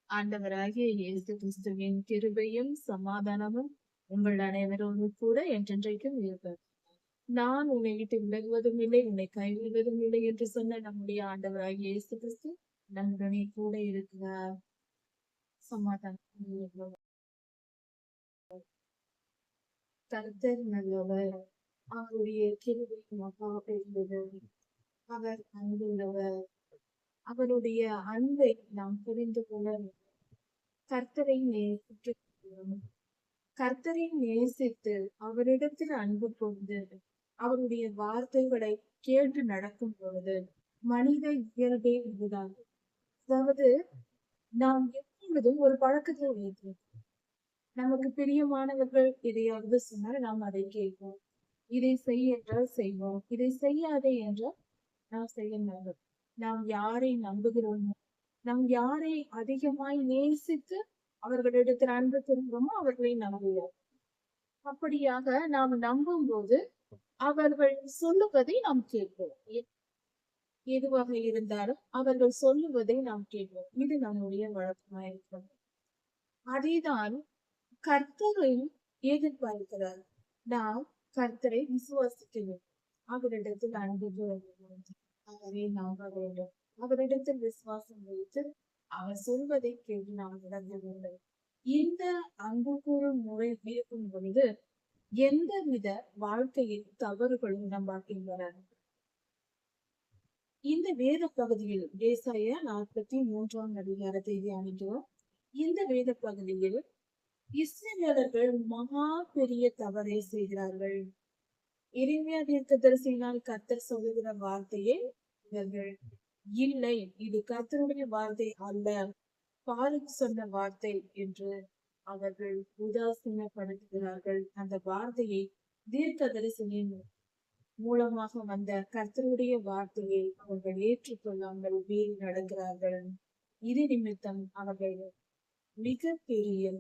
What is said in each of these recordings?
ஆண்டவராகிய இயேசு கிறிஸ்துவின் கிருபையும் சமாதானமும் உங்கள் அனைவரோடு கூட என்றென்றைக்கும் இருப்பது. நான் உன்னை விட்டு விலகுவதும் இல்லை, உன்னை கைவிடுவதும் இல்லை என்று சொன்ன நம்முடைய ஆண்டவராகிய இயேசு கிறிஸ்து நம்முடனே கூட இருக்கிறார். சமாதானம். கர்த்தர் நல்லவர், அவருடைய கிருபை மகா பெரியது. அவர் அன்புள்ளவர். அவருடைய அன்பை நாம் புரிந்து கொள்ள வேண்டும். கர்த்தரை நேசிக்க கர்த்தரை நேசித்து அவரிடத்தில் அன்பு கொண்டு அவருடைய வார்த்தைகளை கேட்டு நடக்கும் பொழுது மனித இயல்பே இதுதான். அதாவது நாம் எப்பொழுதும் ஒரு பழக்கத்தை வைக்கிறோம். நமக்கு பிரியமானவர்கள் எதையாவது சொன்னால் நாம் அதை கேட்போம். இதை செய் என்றால் செய்வோம், இதை செய்யாதே என்றால் நாம் செய்ய மாட்டோம். நாம் யாரை நம்புகிறோமோ, நாம் யாரை அதிகமாய் நேசித்து அவர்களிடத்தில் அன்பு கொள்கிறோமோ அவர்களை நம்புகிறோம். அப்படியாக நாம் நம்பும் போது அவர்கள் சொல்லுவதை நாம் கேட்போம். எதுவாக இருந்தாலும் அவர்கள் சொல்லுவதை நாம் கேட்போம். இது நம்முடைய வழக்கமாயிருக்கும். அதேதான் கர்த்தரையும் எதிர்பார்க்கிறார். நாம் கர்த்தரை விசுவாசிக்க வேண்டும், அவரிடத்தில் அன்பு வேண்டும், அவரை நம்ப வேண்டும், அவரிடத்தில் விசுவாசம் வைத்து அவர் சொல்வதை கேட்டு நாம் நடந்து வேண்டும். இந்த அன்பு கூறும் முறை இருக்கும் பொழுது எந்தவித வாழ்க்கையில் தவறுகளும் நம் வாழ்க்கையில் வராது. இந்த வேத பகுதியில் ஏசாயா 43ஆம் அதிகாரத்தை தியானிக்கிறோம். இந்த வேத பகுதியில் இஸ்ரவேலர்கள் மகா பெரிய தவறை செய்கிறார்கள். எரேமியா தீர்க்கதரிசியினால் கர்த்தர் சொல்லுகிற வார்த்தையே இவர்கள் இல்லை, இது கர்த்தருடைய வார்த்தை அல்ல, பாருக்கு சொன்ன வார்த்தை என்று அவர்கள் உதாசீனப்படுத்துகிறார்கள். அந்த வார்த்தையை தீர்க்கதரிசியின் மூலமாக வந்த கர்த்தருடைய வார்த்தையை அவர்கள் ஏற்றுக்கொள்ளாமல் மீறி நடக்கிறார்கள். இது நிமித்தம் அவர்கள் மிக பெரிய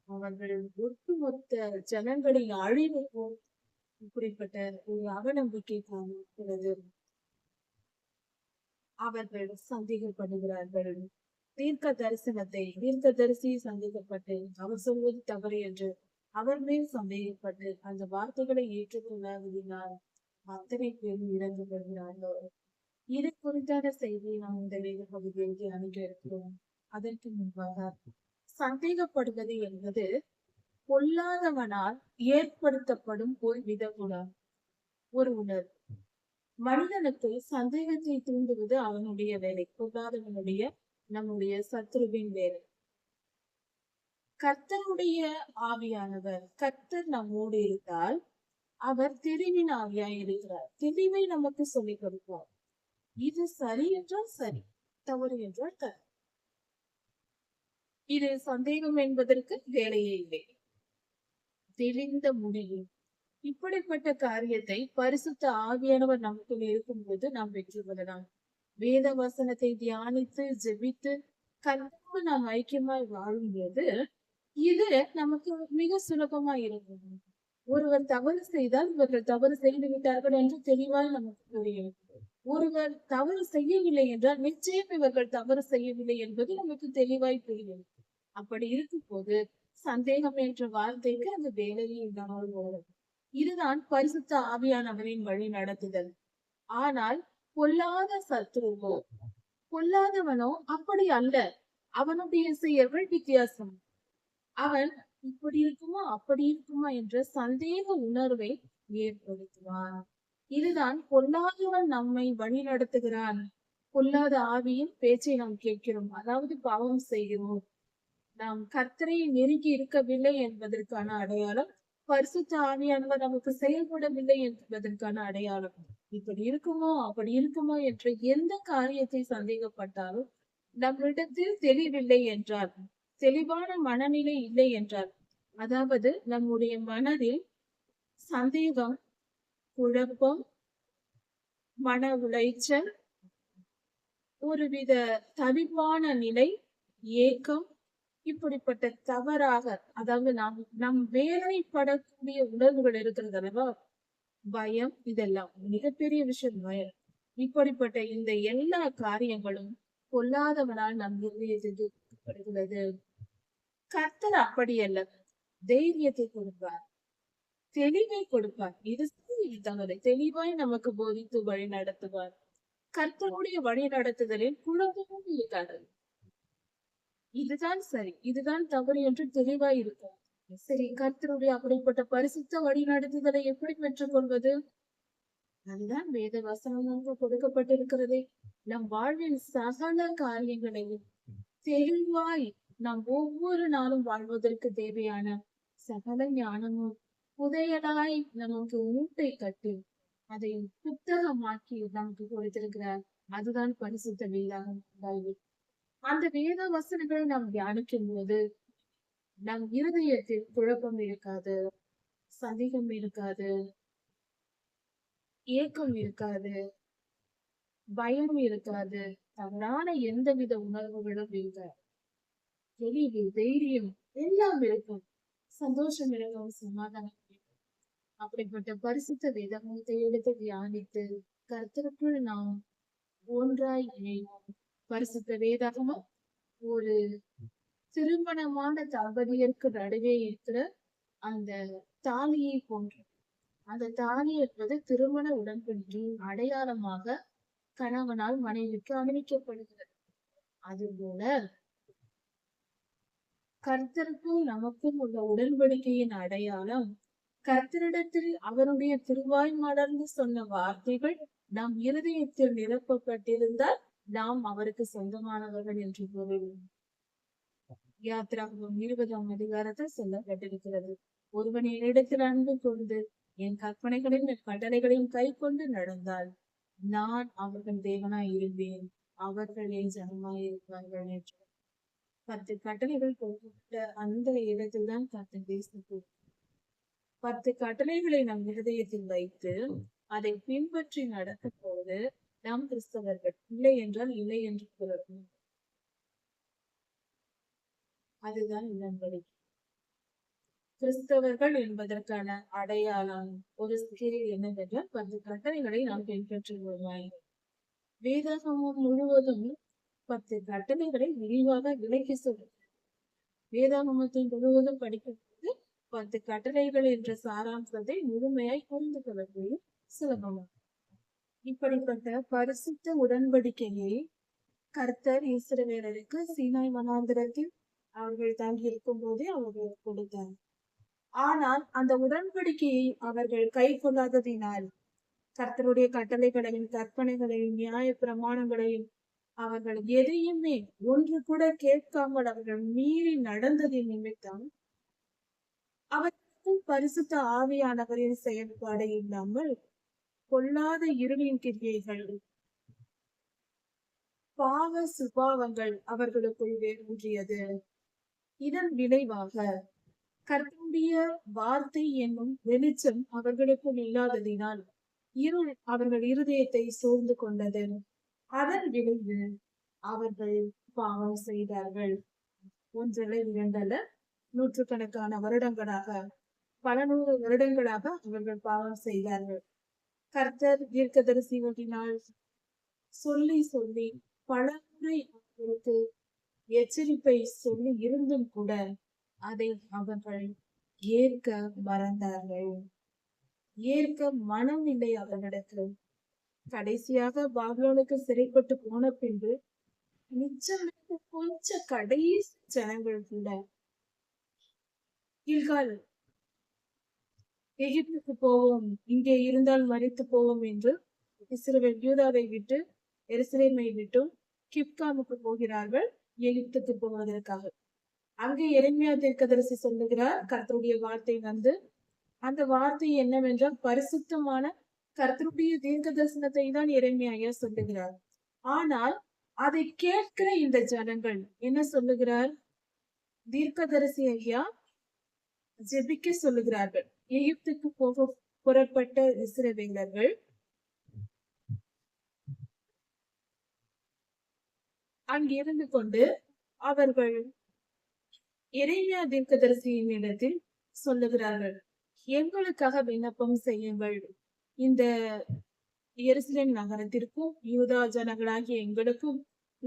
அவர்கள் ஒட்டுமொத்த ஜனங்களின் அழிவுக்கும் இப்படிப்பட்ட ஒரு அவநம்பிக்கை காணப்படுகிறது. அவர்கள் சந்தேகப்படுகிறார்கள். தீர்க்கதரிசி சந்தேகப்பட்டு அவர் சொல்வது தவறு என்று அவர் மேல் சந்தேகப்பட்டு அந்த வார்த்தைகளை ஏற்றுக்கொள்ளாததினால் அத்தனை பேரும் இறந்துபடுகிறார்கள். இது குறித்தான செய்தியை நாம் இந்த வேத பகுதியில் தியானிக்க இருக்கிறோம். அதற்கு முன்பாக சந்தேகப்படுவது என்பது பொல்லாதவனால் ஏற்படுத்தப்படும் ஒரு வித குணம், ஒரு உணர்வு. மனிதனுக்கு சந்தேகத்தை தூண்டுவது அவனுடைய வேலை, பொல்லாதவனுடைய நம்முடைய சத்துருவின் வேலை. கர்த்தருடைய ஆவியானவர், கர்த்தர் நம்மோடு இருந்தால் அவர் தெளிவின் ஆவியாய் இருக்கிறார். தெளிவை நமக்கு சொல்லிக் கொடுப்பார். இது சரி என்றால் சரி, தவறு என்றால் தவறு. இது சந்தேகம் என்பதற்கு வேலையே இல்லை, தெளிந்த முடிவு. இப்படிப்பட்ட காரியத்தை பரிசுத்த ஆவியானவர் நமக்குள் இருக்கும்போது நாம் வெற்றி பெறலாம். வேத வசனத்தை தியானித்து ஜெபித்து கர்த்தரோடு நாம் ஐக்கியமாய் வாழும்போது இது நமக்கு மிக சுலபமாய் இருக்கும். ஒருவர் தவறு செய்தால் இவர்கள் தவறு செய்து விட்டார்கள் என்று தெளிவாய் நமக்கு புரியும். ஒருவர் தவறு செய்யவில்லை என்றால் நிச்சயம் இவர்கள் தவறு செய்யவில்லை என்பது நமக்கு தெளிவாய் புரியும். அப்படி இருக்கும் போது சந்தேகம் என்ற வார்த்தைக்கு அந்த வேலையே இல்லாமல் போகும். இதுதான் பரிசுத்த ஆவியானவரின் வழி நடத்துதல். ஆனால் பொல்லாத சத்துருவோ, பொல்லாதவனோ அப்படி அல்ல. அவனுடைய செயல்கள் வித்தியாசம். அவன் இப்படி இருக்குமா அப்படி இருக்குமா என்ற சந்தேக உணர்வை ஏற்படுத்துவான். இதுதான் பொல்லாதவன் நம்மை வழி நடத்துகிறான். பொல்லாத ஆவியின் பேச்சை நாம் கேட்கிறோம், அதாவது பாவம் செய்கிறோம், நாம் கர்த்தரை நெருங்கி இருக்கவில்லை என்பதற்கான அடையாளம். பரிசுத்த ஆவியானவர் நமக்கு செயல்படவில்லை என்பதற்கான அடையாளம். இப்படி இருக்குமோ அப்படி இருக்குமோ என்ற எந்த காரியத்தை சந்தேகப்பட்டாலும் நம்மிடத்தில் தெளிவில்லை என்றால், தெளிவான மனநிலை இல்லை என்றால், அதாவது நம்முடைய மனதில் சந்தேகம், குழப்பம், மன உளைச்சல், ஒருவித தவிப்பான நிலை, ஏக்கம், இப்படிப்பட்ட தவறாக, அதாவது நம் வேதனைப்படக்கூடிய உணர்வுகள் இருக்கிறது அல்லவா, பயம், இதெல்லாம் மிகப்பெரிய விஷயம். பயம், இப்படிப்பட்ட இந்த எல்லா காரியங்களும் பொல்லாதவனால் நம் இருதயத்திற்கு. கர்த்தர் அப்படி அல்ல, தைரியத்தை கொடுப்பார், தெளிவை கொடுப்பார். இது சரி, இது தவறு, தெளிவாய் நமக்கு போதித்து வழி நடத்துவார். கர்த்தருடைய வழி நடத்துதலில் குழப்பமும் இருக்காது. இதுதான் சரி, இதுதான் தவறு என்று தெளிவாய் இருக்கும். சரி, கர்த்தருடைய அப்படிப்பட்ட பரிசுத்த வழி நடத்துதலை எப்படி பெற்றுக் கொள்வது? அதுதான் வேத வசனமாக கொடுக்கப்பட்டிருக்கிறதே. நம் வாழ்வில் சகல காரியங்களையும் தெளிவாய் நாம் ஒவ்வொரு நாளும் வாழ்வதற்கு தேவையான சகல ஞானமும் புதையலாய் நமக்கு மூட்டை கட்டி அதை புத்தகமாக்கி நமக்கு கொடுத்திருக்கிறார். அதுதான் பரிசுத்த வேதாகம். அந்த வேத வசனங்களை நாம் தியானிக்கும் போது நம் இருதயத்தில் குழப்பம் இருக்காது, சந்தேகம் இருக்காது, ஏக்கம் இருக்காது, பயம் இருக்காது, தவறான எந்தவித உணர்வுகளும் இருக்காது. தெளிவு, தைரியம் எல்லாம் இருக்கும், சந்தோஷம் இருக்கும், சமாதானம் இருக்கும். அப்படிப்பட்ட பரிசுத்த வேதத்தை எடுத்து தியானித்து கர்த்தருக்குள் நாம் ஒன்றாய் இணைவோம். பரிசுத்த வேதாகமும் ஒரு திருமணமான தம்பதியருக்கு நடுவே இருக்கிற அந்த தாலியை போன்று. அந்த தாலி என்பது திருமண உடன்படிக்கையின் அடையாளமாக கணவனால் மனைவிக்கு அணிவிக்கப்படுகிறது. அதுபோல கர்த்தருக்கும் நமக்கும் உள்ள உடன்படிக்கையின் அடையாளம், கர்த்தரிடத்தில் அவருடைய திருவாய் மலர்ந்து சொன்ன வார்த்தைகள் நம் இருதயத்தில் நிரப்பப்பட்டிருந்தால் நாம் அவருக்கு சொந்தமானவர்கள் என்று பொருள். யாத்திராகமம் 20ஆம் அதிகாரத்தில் சொல்லப்பட்டிருக்கிறது. ஒருவன் என்னிடத்தில் அன்பு கொண்டு என் கற்பனைகளையும் என் கட்டளைகளையும் கை கொண்டு நடந்தால் நான் அவர்கள் தேவனாய் இருப்பேன், அவர்கள் என் ஜனமாய் இருப்பார்கள் என்று 10 கட்டளைகள் கொடுக்கப்பட்ட அந்த இடத்தில் தான் கர்த்தர் தேசத்தில் 10 கட்டளைகளை நம் இருதயத்தில் வைத்து அதை பின்பற்றி நடக்கும் போது நாம் கிறிஸ்தவர்கள். இல்லை என்றால் இல்லை என்று கூறணும். அதுதான் உடன்படிக்கை. கிறிஸ்தவர்கள் என்பதற்கான அடையாளம் ஒரு சிறிய என்னவென்றால் 10 கட்டளைகளை நாம் பின்பற்றுவோம். வேதாகமம் முழுவதும் 10 கட்டளைகளை விரிவாக விளக்கி சொல்லுங்கள். வேதாகமத்தை முழுவதும் படிக்கும்போது 10 கட்டளைகள் என்ற சாராம்சத்தை முழுமையாய் புரிந்து கொள்ளக்கூடிய சுலபமாகும். இப்படிப்பட்ட பரிசுத்த உடன்படிக்கையை கர்த்தர் இஸ்ரவேலருக்கு சீனாய் வனாந்திரத்தில் அவர்கள் தங்கி இருக்கும் போதே அவர்கள் கொடுத்தார். ஆனால் அந்த உடன்படிக்கையை அவர்கள் கை கொள்ளாததினால், கர்த்தருடைய கட்டளைகளையும் கற்பனைகளையும் நியாய பிரமாணங்களையும் அவர்கள் எதையுமே ஒன்று கூட கேட்காமல் அவர்கள் மீறி நடந்ததின் நிமித்தம் அவர்களுக்கும் பரிசுத்த ஆவியானவரின் செயல்பாடு இல்லாமல் பொல்லாத இருளின் கிரியைகள், பாவ சுபாவங்கள் அவர்களுக்குள் வேரூன்றியது. இதன் விளைவாக கர்த்தருடைய வார்த்தை என்னும் வெளிச்சம் அவர்களுக்குள் இல்லாததினால் இருள் அவர்கள் இருதயத்தை சூழ்ந்து கொண்டது. அதன் விளைவு அவர்கள் பாவம் செய்தார்கள். ஒன்றல்ல, இரண்டல்ல, நூற்றுக்கணக்கான வருடங்களாக, பல 100 வருடங்களாக அவர்கள் பாவம் செய்தார்கள். கர்த்தர் தீர்க்கதரிசிகளினால் சொல்லி சொல்லி பல முறை அவர்களுக்கு எச்சரிப்பை சொல்லி இருந்தும் கூட அதை அவர்கள் ஏற்க மறந்தார்கள். ஏற்க மனம் இல்லை அவர்களிடத்தில். கடைசியாக பாபிலோனுக்கு சிறைப்பட்டு போன பின்பு மிச்சம் கொஞ்ச கடைசி ஜனங்கள் கூட கில்கால் எகிப்துக்கு போவோம், இங்கே இருந்தால் மறித்து போவோம் என்று இஸ்ரவேல் யூதாவை விட்டு எருசலேமை விட்டும் கிப்காமுக்கு போகிறார்கள் எகிப்துக்கு போவதற்காக. அங்கே எரேமியா தீர்க்கதரிசி சொல்லுகிறார், கர்த்தருடைய வார்த்தை வந்து, அந்த வார்த்தை என்னவென்றால் பரிசுத்தமான கர்த்தருடைய தீர்க்க தரிசனத்தை தான் எரேமியா சொல்லுகிறார். ஆனால் அதை கேட்கிற இந்த ஜனங்கள் என்ன சொல்லுகிறார்? தீர்க்கதரிசி ஐயா ஜெபிக்க சொல்லுகிறார்கள். எகிப்துக்கு போக புறப்பட்ட இஸ்ரவேலர்கள் அங்கிருந்து கொண்டு அவர்கள் எரேமியா தீர்க்கதரிசியின் இடத்தில் சொல்லுகிறார்கள், எங்களுக்காக விண்ணப்பம் செய்யுங்கள், இந்த எருசலேம் நகரத்திற்கும் யூதா ஜனங்களாகிய எங்களுக்கும்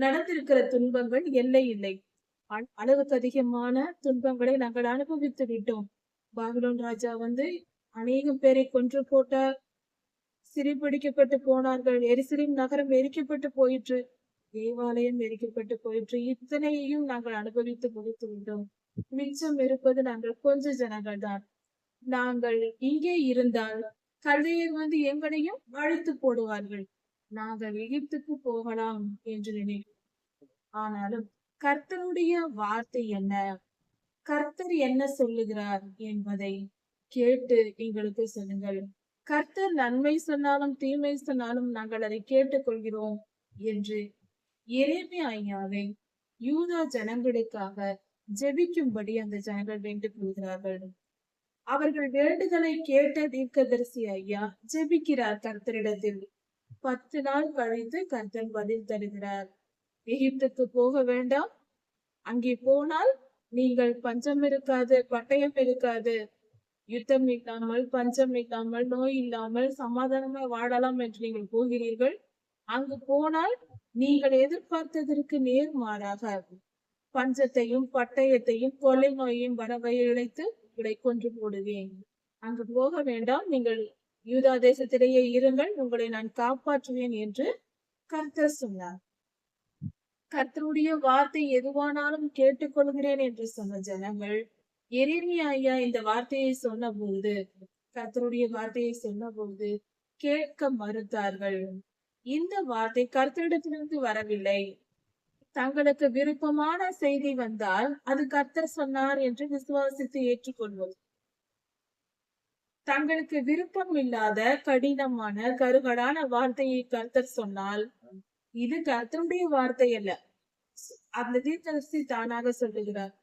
நடந்திருக்கிற துன்பங்கள் எல்லை இல்லை. அளவுக்கு அதிகமான துன்பங்களை நாங்கள் அனுபவித்து விட்டோம். பாபிலோன் ராஜா அநேகம் பேரை கொன்று போட்டார், சிறைபிடிக்கப்பட்டு போனார்கள், எருசலேம் நகரம் எரிக்கப்பட்டு போயிற்று, தேவாலயம் எரிக்கப்பட்டு போயிற்று. இத்தனையையும் நாங்கள் அனுபவித்து முடித்து விட்டோம். மிச்சம் இருப்பது நாங்கள் கொஞ்ச ஜனங்கள் தான். நாங்கள் இங்கே இருந்தால் கல்தையர் எங்களையும் அழித்து போடுவார்கள். நாங்கள் எகிப்துக்கு போகலாம் என்று நினைக்கிறோம். ஆனாலும் கர்த்தருடைய வார்த்தை என்ன, கர்த்தர் என்ன சொல்லுகிறார் என்பதை கேட்டு எங்களுக்கு சொல்லுங்கள். கர்த்தர் நன்மை சொன்னாலும் தீமை சொன்னாலும் நாங்கள் அதை கேட்டுக்கொள்கிறோம் என்று எரேமியாவை யூதா ஜனங்களுக்காக ஜெபிக்கும்படி அந்த ஜனங்கள் வேண்டிக் கொள்கிறார்கள். அவர்கள் வேண்டுதலை கேட்ட தீர்க்கதரிசி ஐயா ஜெபிக்கிறார் கர்த்தரிடத்தில். 10 நாள் கழித்து கர்த்தர் பதில் தருகிறார். எகிப்துக்கு போக வேண்டாம், அங்கே போனால் நீங்கள் பஞ்சம் இருக்காது, பட்டயம் இருக்காது, யுத்தம் இல்லாமல், பஞ்சம் இல்லாமல், நோய் இல்லாமல் சமாதானமா வாழலாம் என்று நீங்கள் போகிறீர்கள். அங்கு போனால் நீங்கள் எதிர்பார்த்ததற்கு நேர்மாறாக பஞ்சத்தையும் பட்டயத்தையும் கொள்ளை நோயையும் வரவழைத்து உங்களை கொன்று போடுவேன். அங்கு போக வேண்டாம், நீங்கள் யூதா தேசத்திலேயே இருங்கள், உங்களை நான் காப்பாற்றுவேன் என்று கர்த்தர் சொன்னார். கர்த்தருடைய வார்த்தை எதுவானாலும் கேட்டுக்கொள்கிறேன் என்று சொன்ன ஜனங்கள் எரேமியா இந்த வார்த்தையை சொன்ன போது, கர்த்தருடைய வார்த்தையை சொன்ன போது கேட்க மறுத்தார்கள். இந்த வார்த்தை கர்த்தரிடத்திலிருந்து வரவில்லை. தங்களுக்கு விருப்பமான செய்தி வந்தால் அது கர்த்தர் சொன்னார் என்று விசுவாசித்து ஏற்றுக்கொள்வது. தங்களுக்கு விருப்பம் இல்லாத கடினமான கருகடான வார்த்தையை கர்த்தர் சொன்னால் இது கர்த்தருடைய வார்த்தை அல்ல, அந்த தீர்க்கதரிசி தானாக சொல்லுகிறார்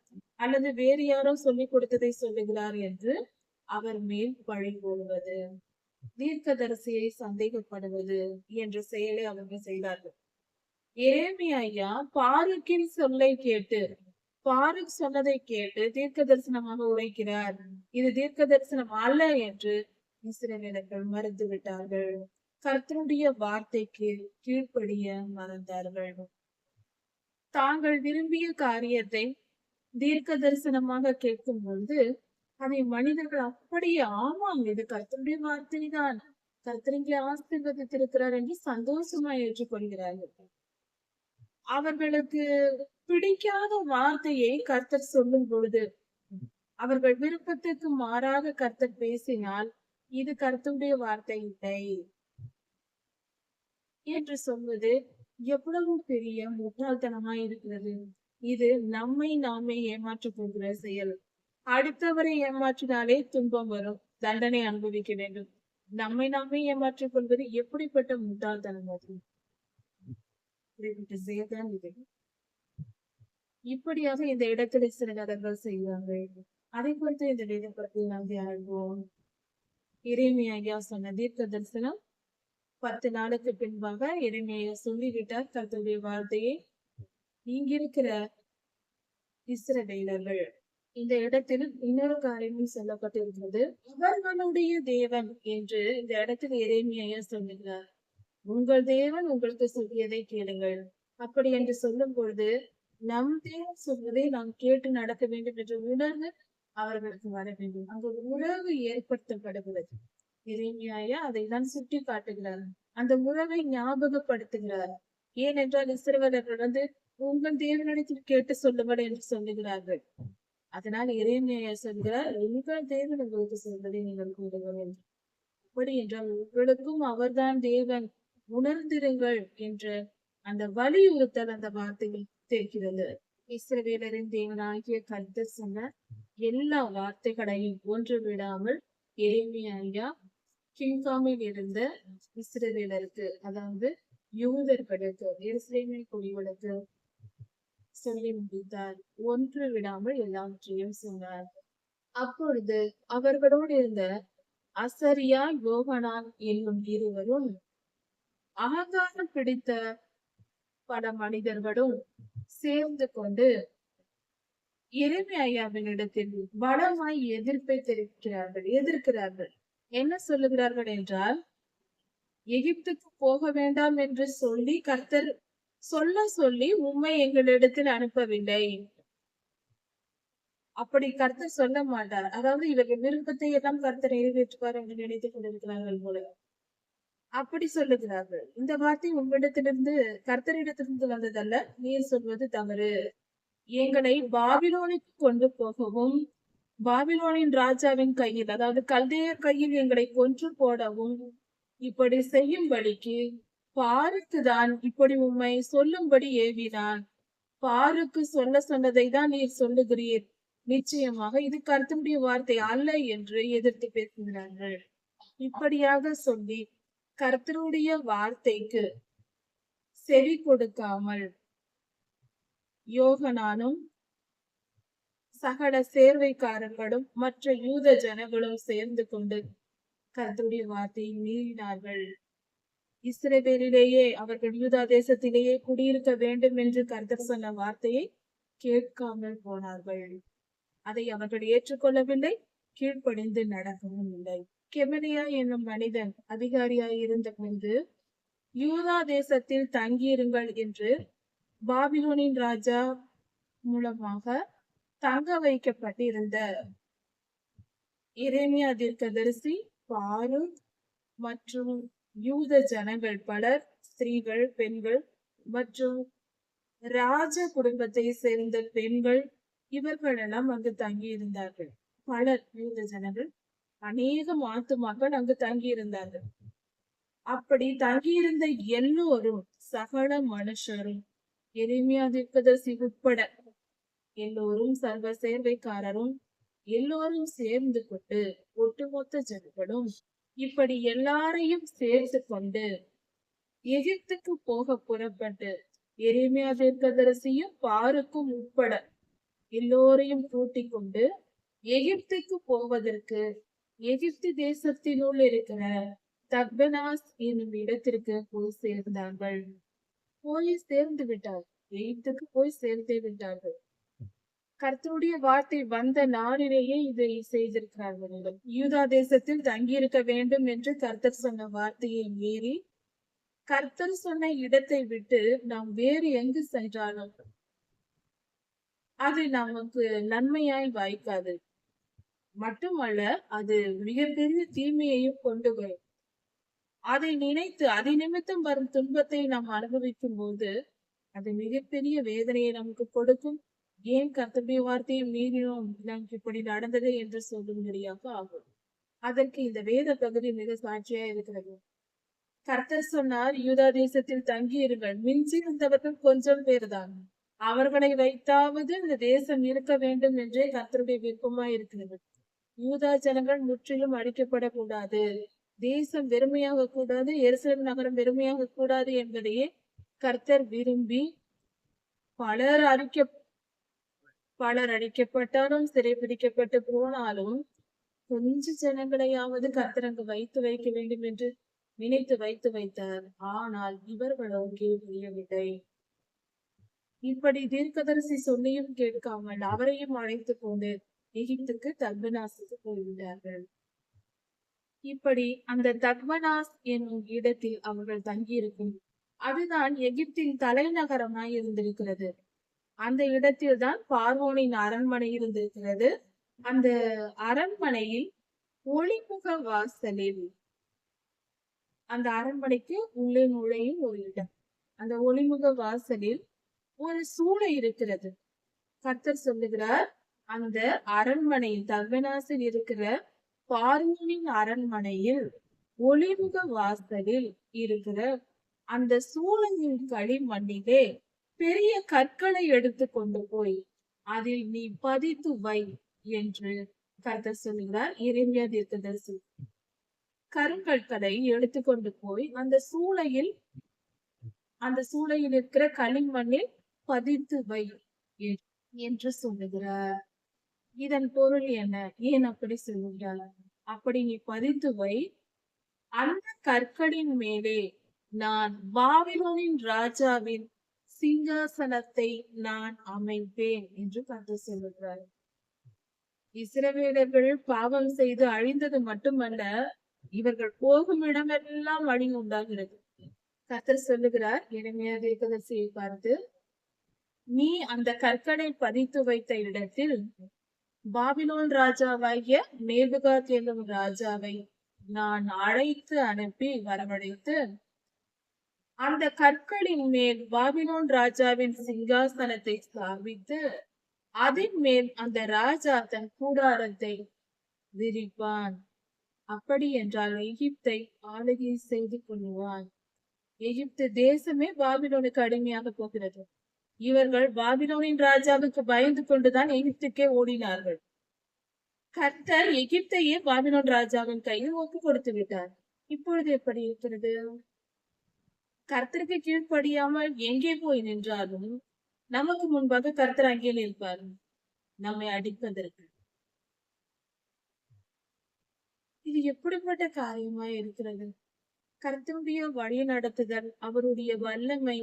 அல்லது வேறு யாரோ சொல்லிக் கொடுத்ததை சொல்லுகிறார் என்று அவர் மேல் பழி போடுவது, தீர்க்கதரிசியை சந்தேகப்படுவது என்ற செயலை அவர்கள் செய்தார்கள். எரேமியா பாருக்கின் சொல்லை கேட்டு, பாருக் சொன்னதை கேட்டு தீர்க்க தரிசனமாக உரைக்கிறார். இது தீர்க்க தரிசனம் அல்ல என்று இஸ்ரவேலர்கள் மறுத்து விட்டார்கள். கர்த்தருடைய வார்த்தைக்கு கீழ்ப்படிய மறந்தார்கள். தாங்கள் விரும்பிய காரியத்தை தீர்க்க தரிசனமாக கேட்கும் பொழுது அதை மனிதர்கள் அப்படியே ஆமாம் இது கர்த்தருடைய வார்த்தை தான், கர்த்தர் இங்கே ஆசீர்வதித்திருக்கிறார் என்று சந்தோஷமா ஏற்றுக்கொள்கிறார்கள். அவர்களுக்கு பிடிக்காத வார்த்தையை கர்த்தர் சொல்லும் பொழுது, அவர்கள் விருப்பத்துக்கு மாறாக கர்த்தர் பேசினால் இது கர்த்தருடைய வார்த்தை இல்லை என்று சொல்வது எவ்வளவு பெரிய முட்டாள்தனமாய் இருக்கிறது. இது நம்மை நாமே ஏமாற்றப் போகிற செயல். அடுத்தவரை ஏமாற்றினாலே துன்பம் வரும், தண்டனை அனுபவிக்க வேண்டும். நம்மை நாமே ஏமாற்றிக் கொள்வது எப்படிப்பட்ட முட்டாள்தனம் அது? செயல்தான் இது. இப்படியாக இந்த இடத்துல சில நபர்கள் செய்வார்கள். அதை குறித்து இந்த வேதப்படத்தில் நாம் தியானிப்போம். எரேமியா சொன்ன தீர்க்க தரிசனம் 10 நாளுக்கு பின்பாக எரேமியா சொல்லிவிட்டார் கர்த்தருடைய வார்த்தையை. இங்கிருக்கிற இஸ்ரவேலர்கள் இந்த இடத்தில் இன்னொரு காரியமும் சொல்லப்பட்டிருக்கிறது. அவர்களுடைய தேவன் என்று இந்த இடத்தில் எரேமியா சொல்லுகிறார். உங்கள் தேவன் உங்களுக்கு சொல்லியதை கேளுங்கள். அப்படி என்று சொல்லும் பொழுது நம் தேவன் சொல்வதை நாம் கேட்டு நடக்க வேண்டும் என்ற உணர்வு அவர்களுக்கு வர வேண்டும். அங்கு உறவு ஏற்படுத்தப்படுகிறது. எரேமியா அதைதான் சுட்டி காட்டுகிறார், அந்த உறவை ஞாபகப்படுத்துகிறார். ஏனென்றால் இஸ்ரவேலர்கள் உங்கள் தேவனிடத்தில் கேட்டு சொல்லுங்கள் என்று சொல்லுகிறார்கள். அதனால் எரேமியா சொல்கிறார், உங்கள் தேவன் உங்களுக்கு சொல்வதை நீங்கள் கூறுங்கள் என்று. அப்படி என்றால் உங்களுக்கும் அவர்தான் தேவன், உணர்ந்திருங்கள் என்ற அந்த வலியுறுத்தல் அந்த வார்த்தையில் தெரிகிறது. இஸ்ரவேலரின் தேவனாகிய கர்த்தர் சொன்ன எல்லா வார்த்தைகளையும் ஒன்று விடாமல் எரேமியா கிங்காமில் இருந்த இஸ்ரவேலருக்கு, அதாவது யூதர்களுக்கு, எருசலேமில் குடிகளுக்கு சொல்லி முடித்தார். ஒன்று விடாமல் எல்லாவற்றையும் சொன்னார். அப்பொழுது அவர்களோடு இருந்த அசரியா யோகனான் என்னும் இருவரும் அகங்காரம் பிடித்த பல மனிதர்களும் சேர்ந்து கொண்டு எரேமியாவினிடத்தில் பலமாய் எதிர்ப்பை எதிர்க்கிறார்கள். என்ன சொல்லுகிறார்கள் என்றால், எகிப்துக்கு போக வேண்டாம் என்று சொல்லி கர்த்தர் சொல்ல சொல்லி உம்மை எங்களிடத்தில் அனுப்பவில்லை. அப்படி கர்த்தர் சொல்ல மாட்டார். அதாவது இவர்கள் விருப்பத்தை எல்லாம் கர்த்தர் நிறைவேற்றுவார் என்று நினைத்துக் கொண்டிருக்கிறார்கள் போல. அப்படி சொல்லுகிறார்கள். இந்த வார்த்தை உங்களிடத்திலிருந்து கர்த்தரிடத்திலிருந்து வந்ததல்ல, நீர் சொல்வது தவறு. எங்களை பாபிலோனுக்கு கொண்டு போகவும், பாபிலோனின் ராஜாவின் கையில், அதாவது கல்தேயர் கையில் எங்களை கொன்று போடவும் இப்படி செய்யும்படிக்கு பாருக்குதான் இப்படி உம்மை சொல்லும்படி ஏவினான். பாருக்கு சொல்ல சொன்னதை தான் நீர் சொல்லுகிறீர். நிச்சயமாக இது கர்த்தருடைய வார்த்தை அல்ல என்று எதிர்த்து பேசுகிறார்கள். இப்படியாக சொல்லி கர்த்தருடைய வார்த்தைக்கு செவி கொடுக்காமல் யோகனானும் சகல சேர்வைக்காரர்களும் மற்ற யூத ஜனங்களும் சேர்ந்து கொண்டு கர்த்தருடைய வார்த்தையை மீறினார்கள். இஸ்ரவேலிலேயே அவர்கள் யூதா தேசத்திலேயே குடியிருக்க வேண்டும் என்று கர்த்தர் சொன்ன வார்த்தையை கேட்காமல் போனார்கள். அதை அவர்கள் ஏற்றுக்கொள்ளவில்லை, கீழ்ப்படிந்து நடக்கவும் இல்லை. கெமலியா என்னும் மனிதன் அதிகாரியாய் இருந்த போது யூதா தேசத்தில் தங்கியிருங்கள் என்று பாபிலோனின் ராஜா மூலமாக தங்க வைக்கப்பட்டிருந்த எரேமியா தீர்க்கதரிசி, பாரூக் மற்றும் யூத ஜனங்கள் பலர், ஸ்திரீகள், பெண்கள் மற்றும் ராஜ குடும்பத்தை சேர்ந்த பெண்கள், இவர்கள் எல்லாம் அங்கு தங்கி இருந்தார்கள். பலர் யூத ஜனங்கள், அநேக ஆத்துமாக்கள் அங்கு தங்கி இருந்தார்கள். அப்படி தங்கியிருந்த எல்லோரும், சகல மனுஷரும், எரேமியா தீர்க்கதரிசி உட்பட எல்லோரும், சர்வ சேர்வைக்காரரும் எல்லோரும் சேர்ந்து கொண்டு, ஒட்டுமொத்த ஜனங்களும் இப்படி எல்லாரையும் சேர்த்து கொண்டு எகிப்துக்கு போக புறப்பட்டு, எரேமியா தீர்க்கதரிசியும் பாருக்கும் உட்பட எல்லோரையும் கூட்டிக் கொண்டு எகிப்துக்கு போவதற்கு எகிப்து தேசத்தினுள் இருக்கிற தக்பனாஸ் என்னும் இடத்திற்கு போய் சேர்ந்தார்கள். போய் சேர்ந்து விட்டார்கள். எகிப்துக்கு போய் சேர்ந்தே விட்டார்கள். கர்த்தருடைய வார்த்தை வந்த நாளிலேயே இதை செய்திருக்கிறார்கள். யூதா தேசத்தில் தங்கியிருக்க வேண்டும் என்று கர்த்தர் சொன்ன வார்த்தையை மீறி, கர்த்தர் சொன்ன இடத்தை விட்டு நாம் வேறு எங்கு சென்றாலும் அது நமக்கு நன்மையாய் வாய்க்காது. மட்டுமல்ல, அது மிகப்பெரிய தீமையையும் கொண்டு வரும். அதை நினைத்து அதை நிமித்தம் வரும் துன்பத்தை நாம் அனுபவிக்கும் போது அது மிகப்பெரிய வேதனையை நமக்கு கொடுக்கும். ஏன் கர்த்தருடைய வார்த்தையை மீறினோம், நமக்கு இப்படி நடந்தது என்று சொல்லும்படியாக ஆகும். அதற்கு இந்த வேத பகுதி மிக சாட்சியா இருக்கிறது. கர்த்தர் சொன்னார், யூதா தேசத்தில் தங்கி இருங்கள். மிஞ்சி இருந்தவர்கள் கொஞ்சம் பேர் தான். அவர்களை வைத்தாவது இந்த தேசம் இருக்க வேண்டும் என்றே கர்த்தருடைய விருப்பமாய் இருக்கிறது. யூதா ஜனங்கள் முற்றிலும் அழிக்கப்படக்கூடாது, தேசம் வெறுமையாக கூடாது, எருசலேம் நகரம் வெறுமையாக கூடாது என்பதையே கர்த்தர் விரும்பி பலர் அழிக்கப்பட்டாலும் சிறைபிடிக்கப்பட்டு போனாலும் கொஞ்ச ஜனங்களையாவது கர்த்தர் அங்கு வைத்து வைக்க வேண்டும் என்று நினைத்து வைத்து வைத்தார். ஆனால் இவர்களோ கீழ்ப்படியவில்லை. இப்படி தீர்க்கதரிசி சொல்லியும் கேட்காமல் அவரையும் அழைத்து கொண்டு எகிப்துக்கு தக்பனாசுக்கு போய்விட்டார்கள். இப்படி அந்த தக்பனாஸ் என்னும் இடத்தில் அவர்கள் தங்கியிருக்கும். அதுதான் எகிப்தின் தலைநகரமாய் இருந்திருக்கிறது. அந்த இடத்தில் தான் பார்வோனின் அரண்மனை இருந்திருக்கிறது. அந்த அரண்மனையில் ஒளிமுக வாசலில், அந்த அரண்மனைக்கு உள்ளே நுழையும் ஒரு இடம், அந்த ஒளிமுக வாசலில் ஒரு சூளை இருக்கிறது. கர்த்தர் சொல்லுகிறார், அந்த அரண்மனையில், தக்பனாசில் இருக்கிற பார்வோனின் அரண்மனையில் ஒளிமுக வாசலில் இருக்கிற அந்த சூளையின் களிமண்ணிலே பெரிய கற்களை எடுத்து கொண்டு போய் அதில் நீ பதித்து வை என்று கர்த்தர் சொல்லுகிறார். எரேமியா தீர்க்கதரிசி கருங்கற்களை எடுத்துக்கொண்டு போய் அந்த சூளையில் இருக்கிற களிமண்ணில் பதித்து வை என்று சொல்லுகிறார். இதன் பொருள் என்ன? ஏன் அப்படி சொல்லுகிறார்? அப்படி நீ பதித்து வை, அந்த கற்களின் மேலே நான் பாபிலோனின் ராஜாவின் சிங்காசனத்தை நான் அமைப்பேன் என்று கர்த்தர் சொல்லுகிறார். இஸ்ரவேலர்கள் பாவம் செய்து அழிந்தது மட்டுமல்ல, இவர்கள் போகும் இடமெல்லாம் அழிவு உண்டாகிறது. கர்த்தர் சொல்லுகிறார் எரேமியா தீர்க்கதரிசியை பார்த்து, நீ அந்த கற்களை பதித்து வைத்த இடத்தில் பாபிலோன் ராஜாவாகிய நேபுகாத் என்னும் ராஜாவை நான் அழைத்து அனுப்பி வரவழைத்து, அந்த கற்களின் மேல் பாபிலோன் ராஜாவின் சிங்காசனத்தை ஸ்தாபித்து, அதன் மேல் அந்த ராஜா தன் கூடாரத்தை விரிப்பான். அப்படி என்றால் எகிப்தை ஆளுகை செய்து கொள்வான். எகிப்து தேசமே பாபிலோனுக்கு அடிமையாக போகிறது. இவர்கள் பாபிலோனின் ராஜாவுக்கு பயந்து கொண்டுதான் எகிப்துக்கே ஓடினார்கள். கர்த்தர் எகிப்தையே பாபிலோன் ராஜாவின் கையில் ஒப்பு கொடுத்து விட்டார். இப்பொழுது எப்படி இருக்கிறது? கர்த்தருக்கு கீழ்ப்படியாமல் எங்கே போய் நின்றாலும் நமக்கு முன்பாக கர்த்தர் அங்கே நிற்பார், நம்மை அடிப்பதற்கு. இது எப்படிப்பட்ட காரியமாய் இருக்கிறது? கர்த்தருடைய வழி நடத்துதல், அவருடைய வல்லமை,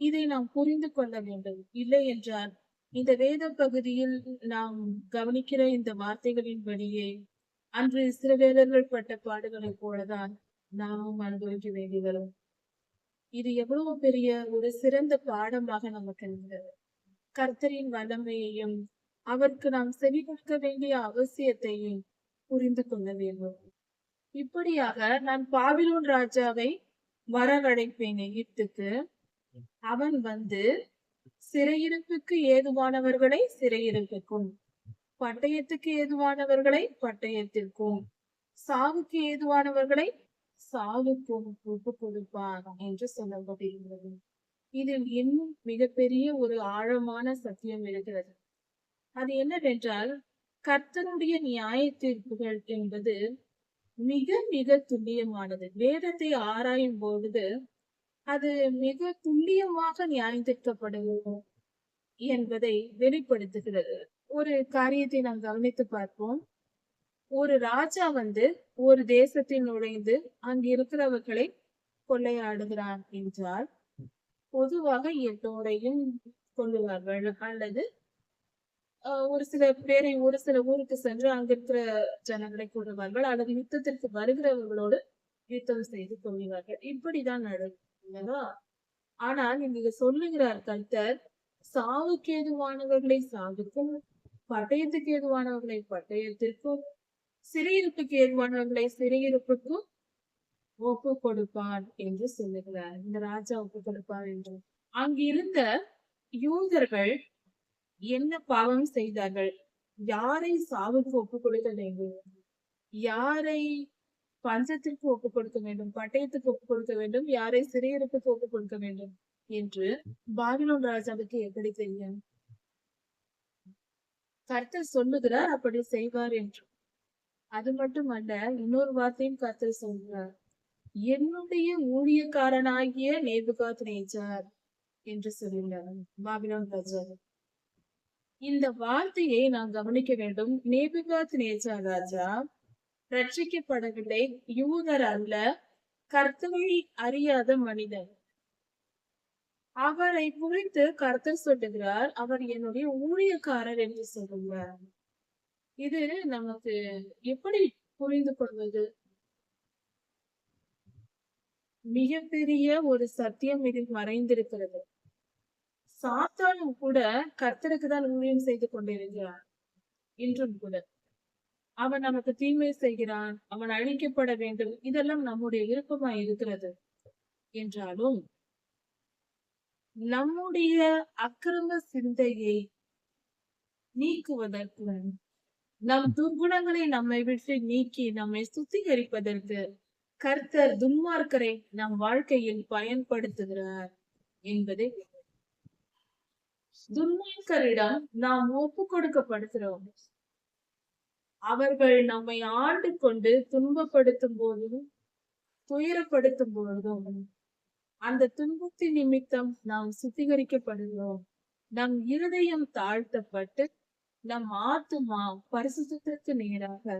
இதை நாம் புரிந்து கொள்ள வேண்டும். இல்லை என்றால் இந்த வேத பகுதியில் நாம் கவனிக்கிற இந்த வார்த்தைகளின்படியே அன்று இஸ்ரவேலர்கள் பட்ட பாடுகளைப் போலதான் நாமும் அனுபவிக்க வேண்டி வரும். இது எவ்வளவு பெரிய ஒரு சிறந்த பாடமாக நமக்கு இருந்தது. கர்த்தரின் வல்லமையையும் அவருக்கு நாம் செவி கொடுக்க வேண்டிய அவசியத்தையும் புரிந்து கொள்ள வேண்டும். இப்படியாக நான் பாபிலோன் ராஜாவை வரவழைப்பேன் எகிப்துக்கு. அவன் வந்து சிறையிருப்புக்கு ஏதுவானவர்களை சிறையிருப்புக்கும், பட்டயத்துக்கு ஏதுவானவர்களை பட்டயத்திற்கும், சாவுக்கு ஏதுவானவர்களை சாவுக்கும் ஒப்பு கொடுப்பான் என்று சொல்லப்பட்டிருக்கிறது. இதில் இன்னும் மிகப்பெரிய ஒரு ஆழமான சத்தியம் இருக்கிறது. அது என்னவென்றால், கர்த்தருடைய நியாய தீர்ப்புகள் என்பது மிக மிக துல்லியமானது. வேதத்தை ஆராயும் பொழுது அது மிக துல்லியமாக நியாயம் தீர்க்கப்படுகிறது என்பதை வெளிப்படுத்துகிறது. ஒரு காரியத்தை நாம் கவனித்து பார்ப்போம். ஒரு ராஜா வந்து ஒரு தேசத்தில் நுழைந்து அங்கு இருக்கிறவர்களை கொள்ளையாடுகிறான் என்றால் பொதுவாக எல்லோரையும் கொள்ளுவார்கள், அல்லது ஒரு சில பேரை ஒரு சில ஊருக்கு சென்று அங்க இருக்கிற ஜனங்களை கொள்ளுவார்கள், அல்லது யுத்தத்திற்கு வருகிறவர்களோடு யுத்தம் செய்து கொள்வார்கள். இப்படிதான் நடக்கும். ஆனால் இங்க சொல்லுகிறார் கர்த்தர், சாவுக்கு ஏதுவானவர்களை சாவுக்கும், பட்டயத்துக்கு ஏதுவானவர்களை பட்டயத்திற்கும், சிறையிருப்புக்கு ஏதுவானவர்களை சிறையிருப்புக்கும் ஒப்பு கொடுப்பான் என்று சொல்லுகிறார். இந்த ராஜா ஒப்பு கொடுப்பார் என்று. அங்கிருந்த யூதர்கள் என்ன பாவம் செய்தார்கள்? யாரை சாவுக்கு ஒப்பு கொடுக்க வேண்டும், யாரை பஞ்சத்திற்கு ஒப்பு கொடுக்க வேண்டும், பட்டயத்துக்கு ஒப்பு கொடுக்க வேண்டும், யாரை சிறையிருப்புக்கு ஒப்பு கொடுக்க வேண்டும் என்று பாபிலோன் ராஜாவுக்கு எப்படி தெரியும்? கர்த்தர் சொல்லுகிறார் அப்படி செய்வார் என்று. அது மட்டுமல்ல, இன்னொரு வார்த்தையும் கர்த்தர் சொல்கிறார், என்னுடைய ஊழியக்காரனாகிய நேபுகாத்நேச்சார் என்று சொல்லுகிறார் பாபிலோன் ராஜா. இந்த வார்த்தையை நாம் கவனிக்க வேண்டும். நேபுகாத்நேச்சார் ராஜா ரட்சிக்கப்படவில்லை, யூதர் அல்ல, கர்த்தரை அறியாத மனிதன். அவரை குறித்து கர்த்தர் சொல்லுகிறார், அவர் என்னுடைய ஊழியக்காரர் என்று சொல்லுகிறார். இது நமக்கு எப்படி புரிந்து கொள்வது? மிகப்பெரிய ஒரு சத்தியம் இதில் மறைந்திருக்கிறது. சாத்தானும் கூட கர்த்தருக்கு தான் ஊழியம் செய்து கொண்டிருக்கிறார். இன்றும் கூட அவன் நமக்கு தீமை செய்கிறான், அவன் அழிக்கப்பட வேண்டும், இதெல்லாம் நம்முடைய விருப்பமாய் இருக்கிறது. என்றாலும் நம்முடைய அக்கிரம சிந்தையை நீக்குவதற்கு, நம் துர்குணங்களை நம்மை விட்டு நீக்கி நம்மை சுத்திகரிப்பதற்கு கர்த்தர் துன்மார்க்கரை நம் வாழ்க்கையில் பயன்படுத்துகிறார் என்பதை துன்மார்க்கரிடம் நாம் ஒப்பு கொடுக்கப்படுகிறோம். அவர்கள் நம்மை ஆண்டு கொண்டு துன்பப்படுத்தும் போதும் துயரப்படுத்தும் பொழுதும் அந்த துன்பத்தின் நிமித்தம் நாம் சுத்திகரிக்கப்படுகிறோம். நம் இருதயம் தாழ்த்தப்பட்டு நம் ஆத்துமா பரிசுத்தத்திற்கு நேராக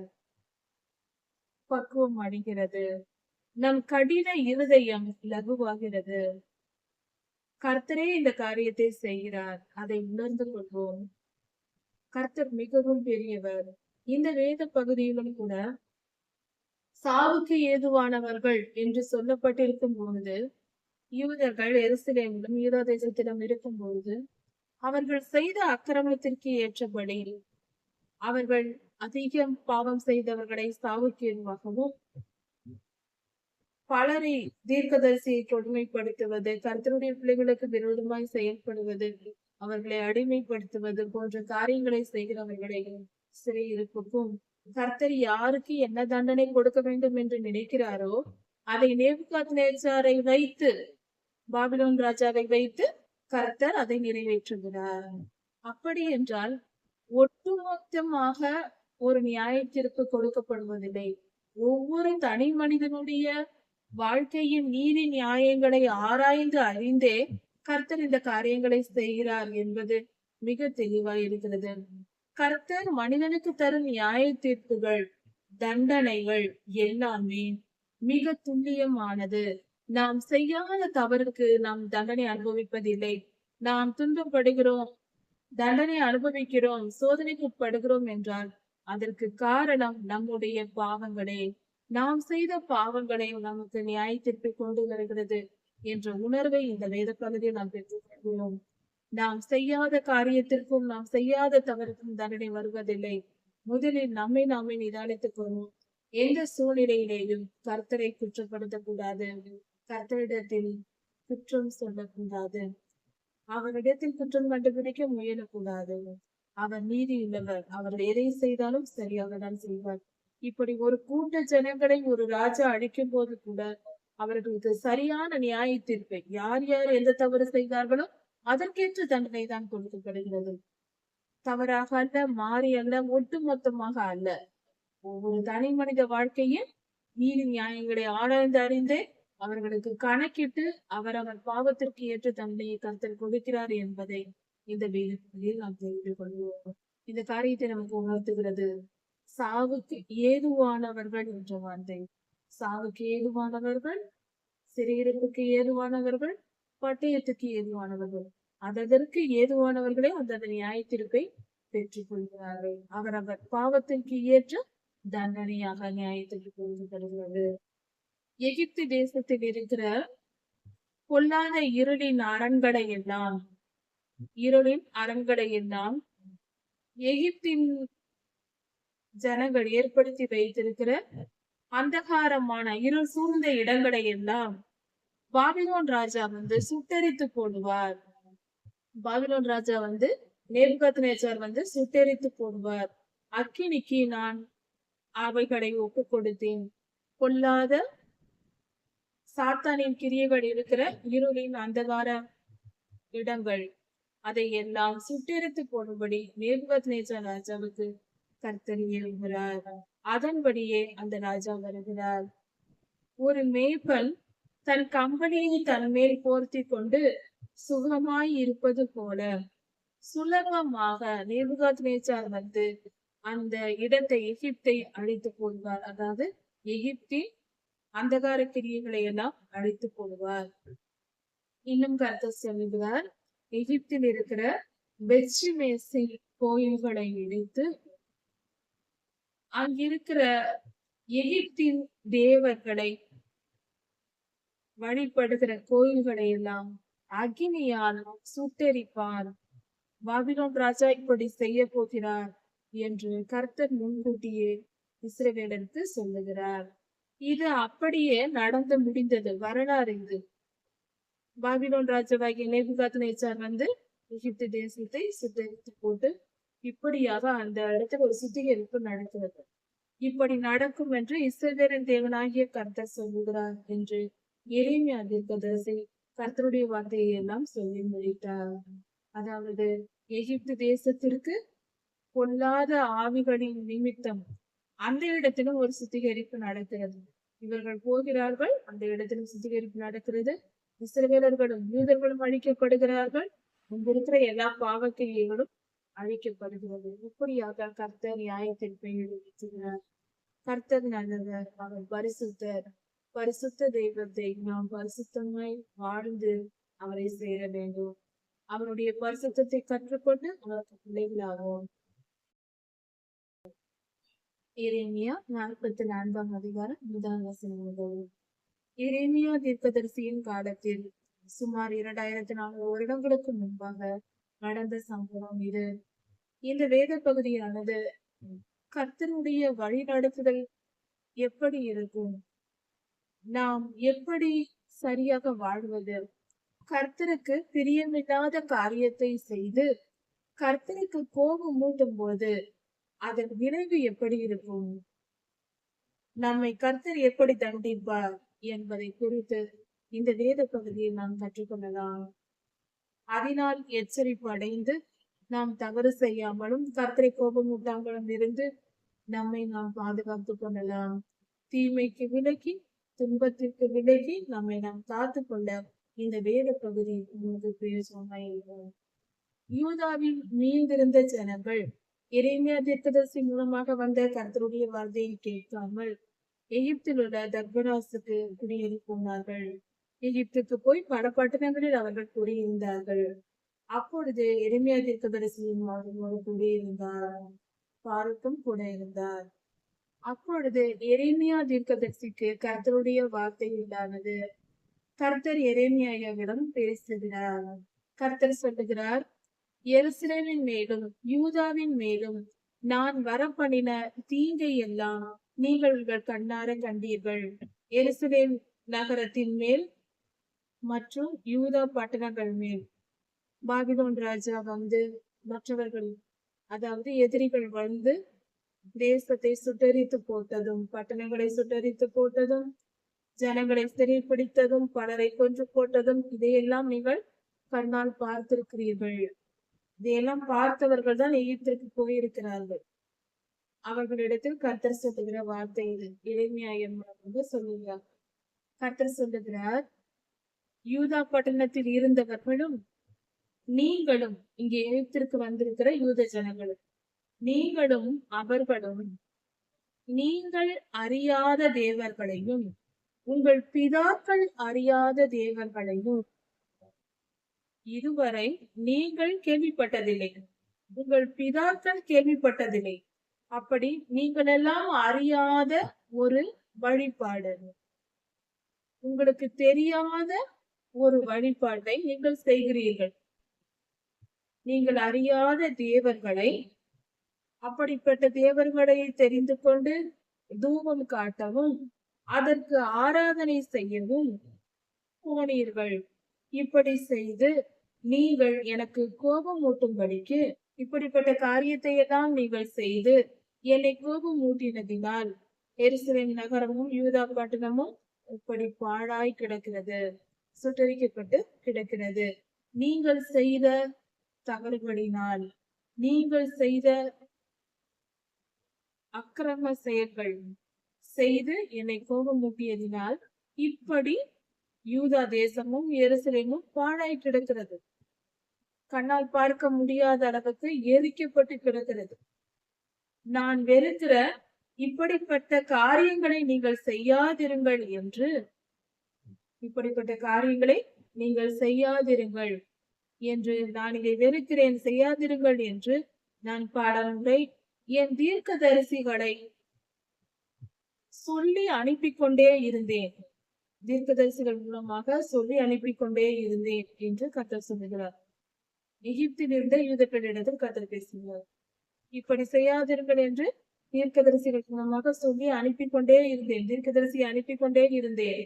பக்குவம் அடைகிறது. நம் கடின இருதயம் லகுவாகிறது. கர்த்தரே இந்த காரியத்தை செய்கிறார், அதை உணர்ந்து கொள்வோம். கர்த்தர் மிகவும் பெரியவர். இந்த வேத பகுதியிலும் கூட சாவுக்கு ஏதுவானவர்கள் என்று சொல்லப்பட்டிருக்கும் பொழுது யூதர்கள் எருசலேமிலும் யூதா தேசத்திலும் இருக்கும்போது அவர்கள் செய்த அக்கிரமத்திற்கு ஏற்றபடி அவர்கள் அதிகம் பாவம் செய்தவர்களை சாவுக்கு ஏதுவாகவும் பலரை தீர்க்கதரிசியை கொடுமைப்படுத்துவது, கர்த்தருடைய பிள்ளைகளுக்கு விரோதமாய் செயல்படுவது, அவர்களை அடிமைப்படுத்துவது போன்ற காரியங்களை செய்கிறவர்களை சிறையிருப்புக்கும் கர்த்தர் யாருக்கு என்ன தண்டனை கொடுக்க வேண்டும் என்று நினைக்கிறாரோ அதை நேபுகாத்நேச்சாரை வைத்து, பாபிலோன் ராஜாவை வைத்து கர்த்தர் அதை நிறைவேற்றுகிறார். அப்படி என்றால் ஒட்டுமொத்தமாக ஒரு நியாய தீர்ப்பு கொடுக்கப்படுவதில்லை. ஒவ்வொரு தனி மனிதனுடைய வாழ்க்கையின் நீதி நியாயங்களை ஆராய்ந்து அறிந்தே கர்த்தர் இந்த காரியங்களை செய்கிறார் என்பது மிக தெளிவாய் இருக்கிறது. கர்த்தர் மனிதனுக்கு தரும் நியாய தீர்ப்புகள், தண்டனைகள் எல்லாமே மிக துல்லியமானது. நாம் செய்யாத தவறுக்கு நாம் தண்டனை அனுபவிப்பதில்லை. நாம் துன்பப்படுகிறோம், தண்டனை அனுபவிக்கிறோம், சோதனைக்கு உட்படுகிறோம் என்றால் அதற்கு காரணம் நம்முடைய பாவங்களே. நாம் செய்த பாவங்களை நமக்கு நியாய தீர்ப்பை கொண்டு வருகிறது என்ற உணர்வை இந்த வேத பகுதியில் நாம் பெற்றுக்கொள்கிறோம். நாம் செய்யாத காரியத்திற்கும் நாம் செய்யாத தவறுக்கும் தண்டனை வருவதில்லை. முதலில் நம்மை நாமே நிதானித்துக் கொள்வோம். எந்த சூழ்நிலையிலேயும் கர்த்தரை குற்றப்படுத்தக்கூடாது, கர்த்தரிடத்தில் குற்றம் சொல்லக்கூடாது, அவரிடத்தில் குற்றம் கண்டுபிடிக்க முயலக்கூடாது. அவர் நீதியுள்ளவர், அவர் எதை செய்தாலும் சரியாக தான் செய்வார். இப்படி ஒரு கூட்ட ஜனங்களை ஒரு ராஜா அழிக்கும் போது கூட அவர்களுக்கு சரியான நியாய தீர்ப்பை, யார் யார் எந்த தவறு செய்தார்களோ அதற்கேற்ற தண்டனை தான் கொடுக்கப்படுகிறது. தவறாக அல்ல, மாறி அல்ல, ஒட்டுமொத்தமாக அல்ல. ஒவ்வொரு தனி மனித வாழ்க்கையில் நீதி நியாயங்களை ஆராய்ந்து அறிந்தே அவர்களுக்கு கணக்கிட்டு அவரவர் பாவத்திற்கு ஏற்ற தண்டனையை கர்த்தர் கொடுக்கிறார் என்பதை இந்த வேதத்தில் நாம் தெரிந்து கொள்வோம். இந்த காரியத்தை நமக்கு உணர்த்துகிறது. சாவுக்கு ஏதுவானவர்கள் என்ற வார்த்தை, சாவுக்கு ஏதுவானவர்கள், சிறையிருப்புக்கு ஏதுவானவர்கள், பட்டயத்துக்கு ஏதுவானவர்கள், அதற்கு ஏதுவானவர்களே அந்த நியாய தீர்ப்பை பெற்றுக் கொள்கிறார்கள். அவரவர் பாவத்திற்கு ஏற்ற தண்டனையாக நியாயத்திற்கு கொடுக்கப்படுகிறது. எகிப்து தேசத்தில் இருக்கிற பொல்லாத இருளின் அரண்களை எல்லாம், இருளின் அரண்களை எல்லாம் எகிப்தின் ஜனங்கள் ஏற்படுத்தி வைத்திருக்கிற அந்தகாரமான இருள் சூழ்ந்த இடங்களை எல்லாம் பாபிலோன் ராஜா சுட்டெரித்து போடுவார். பாபிலோன் ராஜா நேபுகாத்நேச்சார் சுட்டெரித்து போடுவார். அக்கினிக்கு நான் அவைகளை ஒப்பு கொடுத்தேன். பொல்லாத சாத்தானின் கிரியைகள் இருக்கிற இருளின் அந்தகார இடங்கள் அதை எல்லாம் சுட்டெரித்து போடும்படி நேபுகாத்நேச்சார் ராஜாவுக்கு கர்த்தர் ஏவுகிறார். அதன்படியே அந்த ராஜா வருகிறார். ஒரு மேய்ப்பன் தன் கம்பளியை தன் மேல் போர்த்தி கொண்டு சுகமாய் இருப்பது போல சுலபமாக நேபுகாத்நேச்சார் அந்த இடத்தை, எகிப்தை அழித்து போடுவார். அதாவது எகிப்தின் அந்தகார கிரியைகளை எல்லாம் அழித்து போடுவார். இன்னும் கர்த்தர் சொல்லுகிறார், எகிப்தில் இருக்கிற பெத்ஷிமேசி கோயில்களை இடித்து அங்கிருக்கிற எகிப்தின் தேவர்களை வழிபடுகிற கோயில்களை எல்லாம் அக்னியால் சுட்டெரிப்பார். பாபிலோன் ராஜா இப்படி செய்ய போகிறார் என்று கர்த்தர் முன்கூட்டியே இஸ்ரவேலருக்கு சொல்லுகிறார். இது அப்படியே நடந்து முடிந்தது, வரலாறு இது. பாபிலோன் ராஜாவாகிய நேபுகாத்நேச்சார் எகிப்து தேசத்தை சுட்டெரித்து போட்டு இப்படியாக அந்த இடத்துல ஒரு சுத்திகரிப்பு நடக்கிறது. இப்படி நடக்கும் என்று இஸ்ரவேலின் தேவனாகிய கர்த்தர் சொல்லுகிறார் என்று எரேமியா தீர்க்கதரிசி கர்த்தருடைய வார்த்தையை எல்லாம் சொல்லி முடித்தார். அதாவது எகிப்து தேசத்திற்கு பொல்லாத ஆவிகளின் நிமித்தம் அந்த இடத்திலும் ஒரு சுத்திகரிப்பு நடக்கிறது. இவர்கள் போகிறார்கள், அந்த இடத்திலும் சுத்திகரிப்பு நடக்கிறது. இஸ்ரவேலர்களும் யூதர்களும் அழிக்கப்படுகிறார்கள். இங்கிருக்கிற எல்லா பாவக்கிரியைகளும் அழிக்கப்படுகிறது. இப்படியாக கர்த்தர் நியாய தீர்ப்பை எழுதினார். கர்த்தர் நல்லவர், அவர் பரிசுத்தர். பரிசுத்த தெய்வத்தை நாம் பரிசுத்தமாய் வாழ்ந்து அவரை சேர வேண்டும். அவருடைய பரிசுத்தத்தை கற்றுக்கொண்டு அவருக்கு பிள்ளைகளாகும். எரேமியா 44 அதிகாரம் 1 வசனம். எரேமியா தீர்க்கதரிசியின் காலத்தில் சுமார் 2400 வருடங்களுக்கு முன்பாக நடந்த சம்பவம் இது. இந்த வேத பகுதியானது கர்த்தருடைய வழிநடத்துதல் எப்படி இருக்கும், நாம் எப்படி சரியாக வாழ்வது, கர்த்தருக்கு பிரியமில்லாத காரியத்தை செய்து கர்த்தருக்கு கோபம் மூட்டும் போது அதன் விளைவு எப்படி இருக்கும், நம்மை கர்த்தர் எப்படி தண்டிப்பார் என்பதை குறித்து இந்த வேத பகுதியில் நாம் கற்றுக்கொள்ளலாம். அதனால் எச்சரிப்பு அடைந்து நாம் தவறு செய்யாமலும் கர்த்தரை கோபமூட்டாமலும் இருந்து நம்மை நாம் பாதுகாத்துக் கொள்ளலாம். தீமைக்கு விலகி துன்பத்திற்கு விலகி நம்மை நாம் காத்து கொள்ள இந்த வேத பகுதி நமக்கு பேசுவோம். யூதாவில் மீந்திருந்த ஜனங்கள் எரேமியா தீர்க்கதரிசி மூலமாக வந்த கர்த்தருடைய வார்த்தையை கேட்காமல் எகிப்தில் உள்ள தர்பராசுக்கு குடியேறி போனார்கள். எகிப்துக்கு போய் பல பட்டணங்களில் அவர்கள் குடியிருந்தார்கள். அப்பொழுது எரேமியா தீர்க்கதரிசியும் அவர்களோடு குடியிருந்தார். பாருக்கும் கூட இருந்தார். அப்பொழுது எரேமியா தீர்க்கதரிசிக்கு கர்த்தருடைய வார்த்தை உண்டானது. கர்த்தர் எரேமியாவிடம் பேசுகிறார். கர்த்தர் சொல்லுகிறார், எருசலேமின் மேலும் யூதாவின் மேலும் நான் வரப்பண்ணின தீங்கை எல்லாம் நீங்கள் உங்கள் கண்ணார கண்டீர்கள். எருசலேம் நகரத்தின் மேல் மற்றும் யூதா பட்டணங்கள் மேல் பாபிலோன் ராஜா வந்து மற்றவர்கள், அதாவது எதிரிகள் வந்து தேசத்தை சுட்டரித்து போட்டதும், பட்டணங்களை சுட்டரித்து போட்டதும், ஜனங்களை சிறைப்பிடித்ததும், பலரை கொன்று போட்டதும், இதையெல்லாம் நீங்கள் கண்ணால் பார்த்திருக்கிறீர்கள். இதையெல்லாம் பார்த்தவர்கள் தான் எகிப்திற்கு போயிருக்கிறார்கள். அவர்களிடத்தில் கர்த்தர் சொல்லுகிற வார்த்தை இது. எரேமியாவின் மூலமாக சொல்லுகிறார். கர்த்தர் சொல்லுகிறார், யூதா பட்டணத்தில் இருந்தவர்களும் நீங்களும், இங்கே எகிப்திற்கு வந்திருக்கிற யூத ஜனங்களும் நீங்களும் அவர்களும் நீங்கள் அறியாத தேவர்களையும் உங்கள் பிதாக்கள் அறியாத தேவர்களையும் இதுவரை நீங்கள் கேள்விப்பட்டதில்லை, உங்கள் பிதாக்கள் கேள்விப்பட்டதில்லை. அப்படி நீங்கள் எல்லாம் அறியாத ஒரு வழிபாடு, உங்களுக்கு தெரியாத ஒரு வழிபாட்டை நீங்கள் செய்கிறீர்கள். நீங்கள் அறியாத தேவர்களை, அப்படிப்பட்ட தேவர்களை தெரிந்து கொண்டு தூபம் காட்டவும் அதற்கு ஆராதனை செய்யவும் போனீர்கள். இப்படி செய்து நீங்கள் எனக்கு கோபம் ஊட்டும்படிக்கு இப்படிப்பட்ட காரியத்தை எல்லாம் நீங்கள் செய்து என்னை கோபம் ஊட்டினதினால் எருசலேம் நகரமும் யூதா பட்டணமும் இப்படி பாழாய் கிடக்கிறது, சுட்டரிக்கப்பட்டு கிடக்கிறது. நீங்கள் செய்த தவறுகளினால், நீங்கள் செய்த அக்கிரம செயல்கள் செய்து என்னை கோபமூட்டியதினால் இப்படி யூதா தேசமும் எருசலேமும் பாழாய் கிடக்கிறது, கண்ணால் பார்க்க முடியாத அளவுக்கு எரிக்கப்பட்டு கிடக்கிறது. நான் வெறுக்கிற இப்படிப்பட்ட காரியங்களை நீங்கள் செய்யாதிருங்கள் என்று, இப்படிப்பட்ட காரியங்களை நீங்கள் செய்யாதிருங்கள் என்று, நான் இதை வெறுக்கிறேன் செய்யாதிருங்கள் என்று நான் பல முறை என் தீர்க்கதரிசிகளை சொல்லி அனுப்பி கொண்டே இருந்தேன், தீர்க்கதரிசிகள் மூலமாக சொல்லி அனுப்பி கொண்டே இருந்தேன் என்று கர்த்தர் சொல்லுகிறார். எகிப்தில் இருந்த யூதர்களிடத்தில் கர்த்தர் பேசுகிறார். இப்படி செய்யாதிருங்கள் என்று தீர்க்கதரிசிகள் மூலமாக சொல்லி அனுப்பி கொண்டே இருந்தேன், தீர்க்கதரிசி அனுப்பி கொண்டே இருந்தேன்.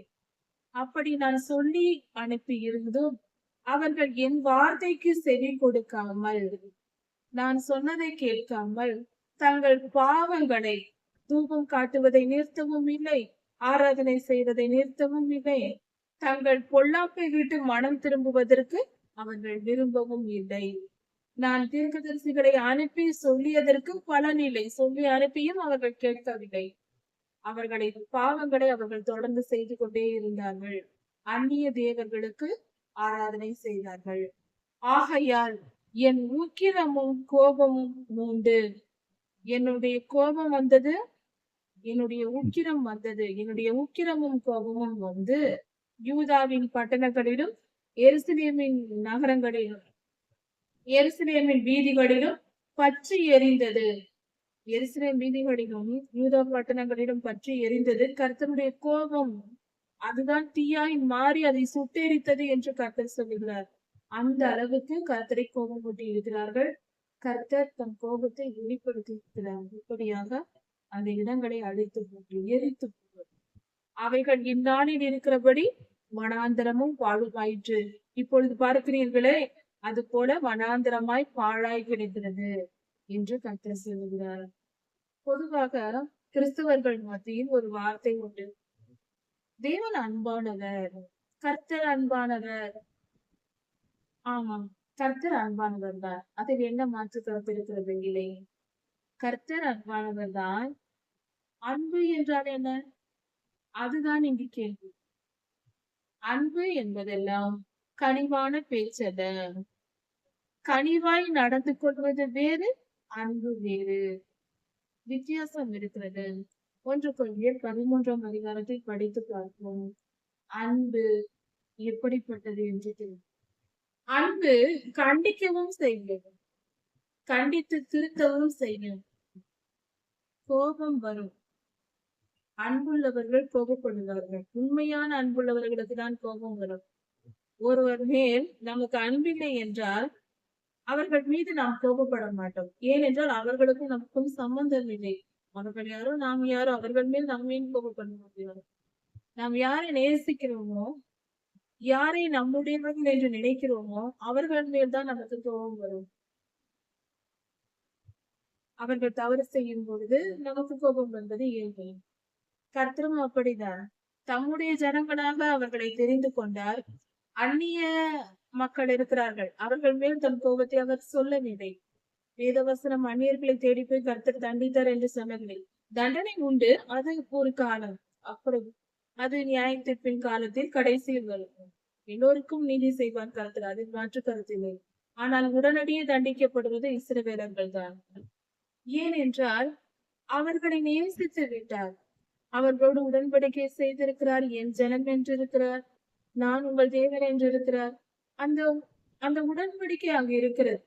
அப்படி நான் சொல்லி அனுப்பி இருந்தும் அவர்கள் என் வார்த்தைக்கு செவி கொடுக்காமல், நான் சொன்னதை கேட்காமல் தங்கள் பாவங்களை, தூபம் காட்டுவதை நிறுத்தவும் இல்லை, ஆராதனை செய்வதை நிறுத்தவும் இல்லை, தங்கள் பொல்லாப்பை விட்டு மனம் திரும்புவதற்கு அவர்கள் விரும்பவும் இல்லை. நான் தீர்க்கதரிசிகளை அனுப்பி சொல்லியதற்கு பலன் இல்லை, சொல்லி அனுப்பியும் அவர்கள் கேட்கவில்லை. அவர்களை பாவங்களை அவர்கள் தொடர்ந்து செய்து கொண்டே இருந்தார்கள். அந்நிய தேவர்களுக்கு ஆராதனை செய்தார்கள். ஆகையால் என் உக்கிரமும் கோபமும் உண்டு. என்னுடைய கோபம் வந்தது, என்னுடைய உக்கிரம் வந்தது, என்னுடைய உக்கிரமும் கோபமும் வந்து யூதாவின் பட்டணங்களிலும் எருசலேமின் நகரங்களிலும் எருசலேமின் வீதிகளிலும் பற்றி எரிந்தது. எருசலேம் வீதிகளிலும் யூதா பட்டணங்களிலும் பற்றி எரிந்தது கர்த்தருடைய கோபம். அதுதான் தீயாய் மாறி அதை சுட்டெரித்தது என்று கர்த்தர் சொல்லுகிறார். அந்த அளவுக்கு கர்த்தரை கோபம் கொண்டு இருக்கிறார்கள். கர்த்தர் தன் கோபத்தை வெளிப்படுத்தி இருக்கிறார். இப்படியாக அந்த இடங்களை அழித்து போட்டு எரித்து போட்டு அவைகள் இந்நாளில் இருக்கிறபடி வனாந்தரமும் பாழுமாயிற்று. இப்பொழுது பார்க்கிறீர்களே, அது போல வனாந்தரமாய் பாழாய் கிடைக்கிறது என்று கர்த்தர் சொல்லுகிறார். பொதுவாக கிறிஸ்தவர்கள் மத்தியில் ஒரு வார்த்தை உண்டு, தேவன் அன்பானவர், கர்த்தர் அன்பானவர். ஆமாம், கர்த்தர் அன்பானவர் தான். அதில் என்ன மாற்று கருத்து இருக்கிறது இல்லை. கர்த்தர் அன்பானவர் தான். அன்பு என்றால் என்ன? அதுதான் இங்கு கேள்வி. அன்பு என்பதெல்லாம் கனிவான பேச்சல்ல. கனிவாய் நடந்து கொள்வது வேறு, அன்பு வேறு. வித்தியாசம் இருக்கிறது. 1 கொரிந்தியர் 13ஆம் அதிகாரத்தை படித்து பார்ப்போம். அன்பு எப்படிப்பட்டது என்று தெரியும். அன்பு கண்டிக்கவும் செய்யும், கண்டித்து திருத்தவும் செய்யும். கோபம் வரும். அன்புள்ளவர்கள் கோபப்படுவார்கள். உண்மையான அன்புள்ளவர்களுக்கு தான் கோபம் வரும். ஒருவர் மேல் நமக்கு அன்பில்லை என்றால் அவர்கள் மீது நாம் கோபப்பட மாட்டோம். ஏனென்றால் அவர்களுக்கும் நமக்கும் சம்பந்தம் இல்லை. அவர்கள் யாரோ நாம் யாரோ, அவர்கள் மேல் நம்ம ஏன் கோபப்பட முடியாது? நாம் யாரை நேசிக்கிறோமோ, யாரை நம்முடையவர்கள் என்று நினைக்கிறோமோ அவர்கள் மேல் தான் நமக்கு கோபம் வரும். அவர்கள் தவறு செய்யும் பொழுது நமக்கு கோபம் வந்தது இயல்பு. கர்த்தரும் அப்படிதான். தம்முடைய ஜனங்களாக அவர்களை தெரிந்து கொண்டார். அந்நிய மக்கள் இருக்கிறார்கள், அவர்கள் மேல் தம் கோபத்தை அவர் சொல்லவில்லை. வேதவசனம் அந்நியர்களை தேடி போய் கர்த்தர் தண்டித்தார் என்று சொல்லவில்லை. தண்டனை உண்டு, அது ஒரு காலம். அப்புறம் அது நியாயத்திற்பின் காலத்தில் கடைசியில் வரும். எல்லோருக்கும் நீதி செய்வார் கர்த்தர், அதில் மாற்று கருத்தில்லை. ஆனால் உடனடியே தண்டிக்கப்படுவது இஸ்ரவேலர்கள் தான். ஏனென்றால் அவர்களை நேசித்து விட்டார். அவர்களோடு உடன்படிக்கை செய்திருக்கிறார். என் ஜனம் என்றிருக்கிறார், நான் உங்கள் தேவன் என்றிருக்கிறார். அந்த அந்த உடன்படிக்கை அங்கு இருக்கிறது.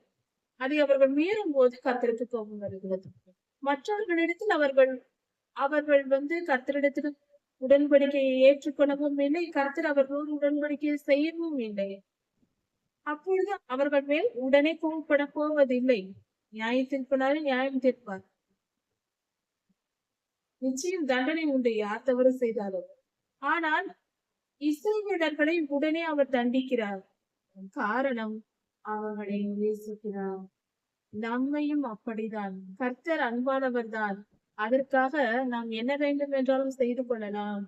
அதை அவர்கள் மீறும் போது கர்த்தருக்கு கோபம் வருகிறது. மற்றவர்களிடத்தில் அவர்கள் அவர்கள் கர்த்தரிடத்தில் உடன்படிக்கையை ஏற்றுக்கொள்ளவும் இல்லை, கர்த்தர் அவர்களோடு உடன்படிக்கையை செய்யவும் இல்லை. அப்பொழுது அவர்கள் மேல் உடனே கோபப்பட போவதில்லை. நியாயத்திற்குனாலும் நியாயம் தீர்ப்பார். நிச்சயம் தண்டனை உண்டு யார் தவறு செய்தாலும். ஆனால் இஸ்ரவேலர்களை உடனே அவர் தண்டிக்கிறார். காரணம், அவர்களை நேசிக்கிறார். நம்மையும் அப்படிதான். கர்த்தர் அன்பானவர் தான். அதற்காக நாம் என்ன வேண்டும் என்றாலும் செய்து கொள்ளலாம்.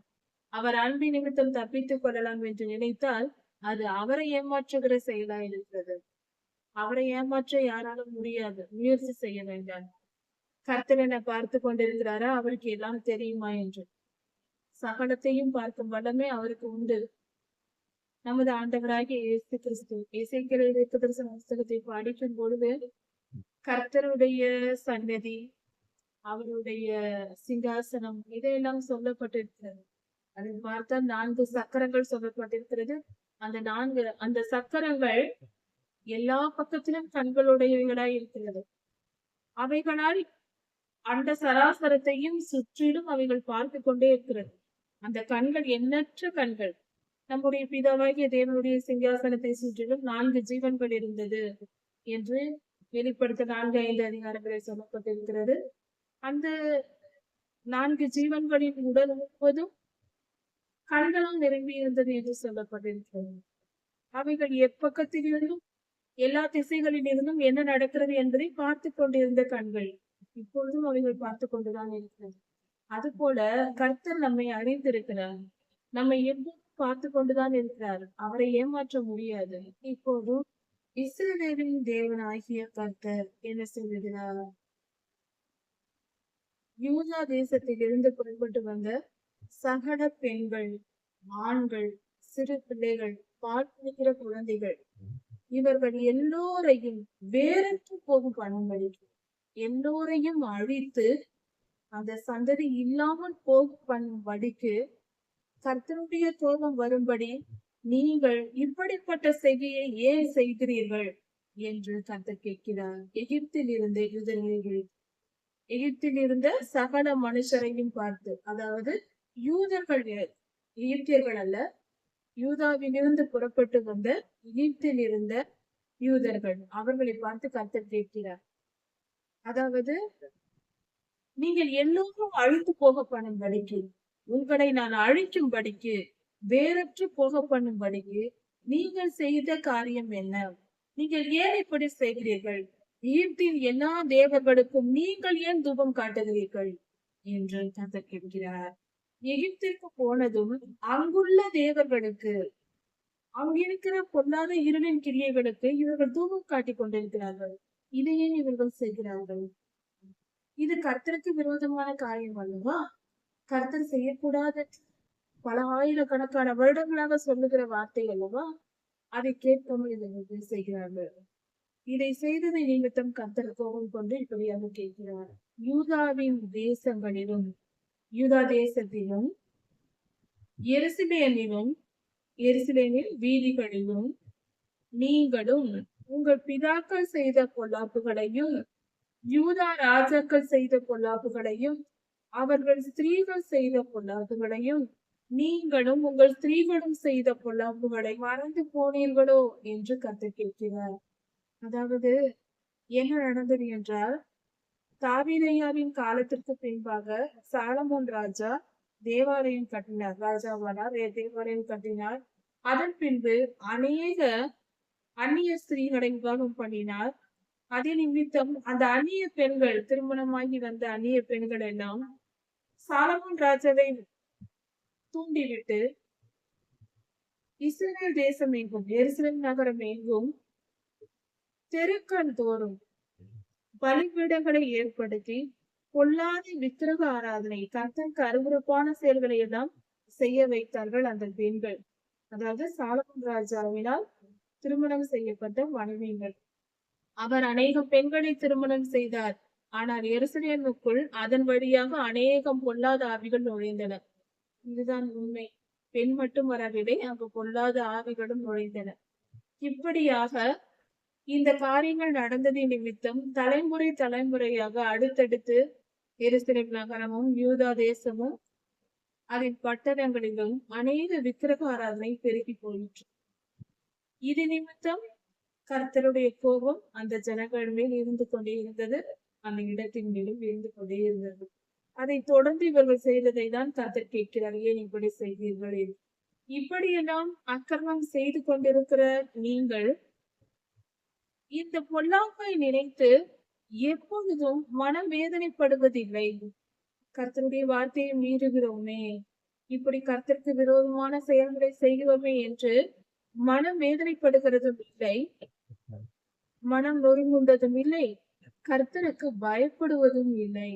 அவர் அன்பு நிமித்தம் தப்பித்துக் கொள்ளலாம் என்று நினைத்தால் அது அவரை ஏமாற்றுகிற செயலாய் இருக்கிறது. அவரை ஏமாற்ற யாராலும் முடியாது. முயற்சி செய்ய வேண்டாம். கர்த்தர் என்னை பார்த்து கொண்டிருக்கிறாரா, அவருக்கு எல்லாம் தெரியுமா என்று. சகலத்தையும் பார்க்கும் வல்லமை அவருக்கு உண்டு. நமது ஆண்டவராகிய இயேசு கிறிஸ்து இசைக்கிற புஸ்தகத்தை படிக்கும் பொழுது கர்த்தருடைய சன்னதி, அவருடைய சிங்காசனம் இதையெல்லாம் சொல்லப்பட்டிருக்கிறது. அதை பார்த்தால் 4 சக்கரங்கள் சொல்லப்பட்டிருக்கிறது. அந்த சக்கரங்கள் எல்லா பக்கத்திலும் கண்களுடையவைகளாய் இருக்கிறது. அவைகளால் அந்த சராசரத்தையும் சுற்றிலும் அவைகள் பார்த்து கொண்டே இருக்கிறது. அந்த கண்கள் எண்ணற்ற கண்கள். நம்முடைய பிதாவாகிய தேவனுடைய சிங்காசனத்தை சுற்றிலும் 4 ஜீவன்கள் இருந்தது என்று வெளிப்படுத்த 4-5 அதிகாரங்களில் சொல்லப்பட்டிருக்கிறது. அந்த 4 ஜீவன்களின் உடல் முழுவதும் கண்களால் நிரம்பி இருந்தது என்று சொல்லப்பட்டிருக்கிறது. அவைகள் எப்பக்கத்திலிருந்தும் எல்லா திசைகளில் இருந்தும் என்ன நடக்கிறது என்பதை பார்த்து கொண்டிருந்த கண்கள். இப்பொழுதும் அவைகள் பார்த்து கொண்டுதான் இருக்கிறது. அது போல கர்த்தர் நம்மை அறிந்திருக்கிறார். நம்மை எப்போதும் பார்த்து கொண்டுதான் இருக்கிறார். அவரை ஏமாற்ற முடியாது. இப்போது இஸ்ரவேலின் தேவனாகிய கர்த்தர் என்ன சொல்லுகிறார்? யூதா தேசத்தில் இருந்து புறப்பட்டு வந்த சகல பெண்கள், ஆண்கள், சிறு பிள்ளைகள், பால் குடிக்கிற குழந்தைகள், இவர்கள் எல்லோரையும் வேறற்று போகும் பண்ணும்படி எல்லோரையும் அழித்து அந்த சந்ததி இல்லாமல் போகும் பண்ணும்படிக்கு கர்த்தருடைய கோபம் வரும்படி நீங்கள் இப்படிப்பட்ட செய்தியை ஏன் செய்கிறீர்கள் என்று கர்த்தர் கேட்கிறார். எகிப்தில் இருந்த யூதர்கள், எகிப்தில் இருந்த சகல மனுஷரையும் பார்த்து, அதாவது யூதர்கள் எகிப்தியர்கள் அல்ல, யூதாவிலிருந்து புறப்பட்டு வந்த எகிப்தில் இருந்த யூதர்கள். அவர்களை பார்த்து கர்த்தர் கேட்கிறார். அதாவது, நீங்கள் எல்லோரும் அழித்து போக பண்ணும்படிக்கு, உங்களை நான் அழிக்கும்படிக்கு, வேறற்று போக பண்ணும்படிக்கு நீங்கள் செய்த காரியம் என்ன? நீங்கள் ஏன் இப்படி செய்கிறீர்கள்? எகிப்தின் எல்லா தேவர்களுக்கும் நீங்கள் ஏன் தூபம் காட்டுகிறீர்கள் என்று கர்த்தர் கேட்கிறார். எகிப்திற்கு போனதும் அங்குள்ள தேவர்களுக்கு, அங்கிருக்கிற பொல்லாத இருளின் கிரியைகளுக்கு இவர்கள் தூபம் காட்டிக் கொண்டிருக்கிறார்கள். இதையே இவர்கள் செய்கிறார்கள். இது கர்த்தருக்கு விரோதமான காரியம் அல்லவா? கர்த்தர் செய்யக்கூடாத பல ஆயிரக்கணக்கான வருடங்களாக சொல்லுகிற வார்த்தை அல்லவா? அதை கேட்காமல் இவர்கள் செய்கிறார்கள். இதை செய்ததை நிமித்தம் கர்த்தர் கோபம் கொண்டு இப்படியாக கேட்கிறார். யூதாவின் தேசங்களிலும், யூதா தேசத்திலும், எருசலேமிலும், எருசலேமின் வீதிகளிலும் நீங்களும் உங்கள் பிதாக்கள் செய்த பொல்லாப்புகளையும், யூதா ராஜாக்கள் செய்த பொல்லாப்புகளையும், அவர்கள் ஸ்திரீகள் செய்த பொல்லாப்புகளையும், நீங்களும் உங்கள் ஸ்திரீகளும் செய்த பொல்லாப்புகளை மறந்து போனீர்களோ என்று கர்த்தர் கேட்கிறார். அதாவது என்ன நடந்தது என்றால், தாவீதையாவின் காலத்திற்கு பின்பாக சாலமோன் ராஜா தேவாலயம் கட்டினார். ராஜாவானார், தேவாலயம் கட்டினார். அதன் பின்பு அநேக அந்நிய ஸ்திரீகளை விவாகம் பண்ணினார். அதே நிமித்தம் அந்த அந்நிய பெண்கள், திருமணமாகி வந்த அந்நிய பெண்கள் எல்லாம் சாலமோன் ராஜாவை தூண்டிவிட்டு இஸ்ரேல் தேசம் எங்கும், எருசலேம் நகரம் எங்கும் தெருக்கள் தோறும் பலிபீடங்களை ஏற்படுத்தி பொல்லாத விக்கிரக ஆராதனை, கர்த்தருக்கு அருவருப்பான செயல்களை எல்லாம் செய்ய வைத்தார்கள் அந்த பெண்கள். அதாவது சாலமோன் ராஜாவினால் திருமணம் செய்யப்பட்ட மனைவிகள். அவர் அநேகம் பெண்களை திருமணம் செய்தார். ஆனால் எருசலேமுக்குள் அதன் வழியாக அநேகம் பொல்லாத ஆவிகள் நுழைந்தன. இதுதான் உண்மை. பெண் மட்டும் வரவில்லை, அங்கு பொல்லாத ஆவிகளும் நுழைந்தன. இப்படியாக இந்த காரியங்கள் நடந்ததின் நிமித்தம் தலைமுறை தலைமுறையாக அடுத்தடுத்து எருசலேம் நகரமும் யூதா தேசமும் அதன் பட்டணங்களிலும் அநேக விக்கிரக ஆராதனை பெருகி போயிற்று. இது நிமித்தம் கர்த்தருடைய கோபம் அந்த ஜனங்கள் மேல் இருந்து கொண்டே இருந்தது, அந்த இடத்தின் மேலும் இருந்து கொண்டே இருந்தது. அதை தொடர்ந்து இவர்கள் செய்ததை தான் கர்த்தர் கேட்கிறார், ஏன் இப்படி செய்தீர்கள்? இப்படியெல்லாம் அக்கிரமம் செய்து கொண்டிருக்கிற நீங்கள் இந்த பொல்லாப்பை நினைத்து எப்பொழுதும் மனம் வேதனைப்படுவதில்லை. கர்த்தருடைய வார்த்தையை மீறுகிறோமே, இப்படி கர்த்தருக்கு விரோதமான செயல்களை செய்கிறோமே என்று மனம் வேதனைப்படுகிறதும் இல்லை, மனம் நொறுங்குண்டதும் இல்லை, கர்த்தருக்கு பயப்படுவதும் இல்லை.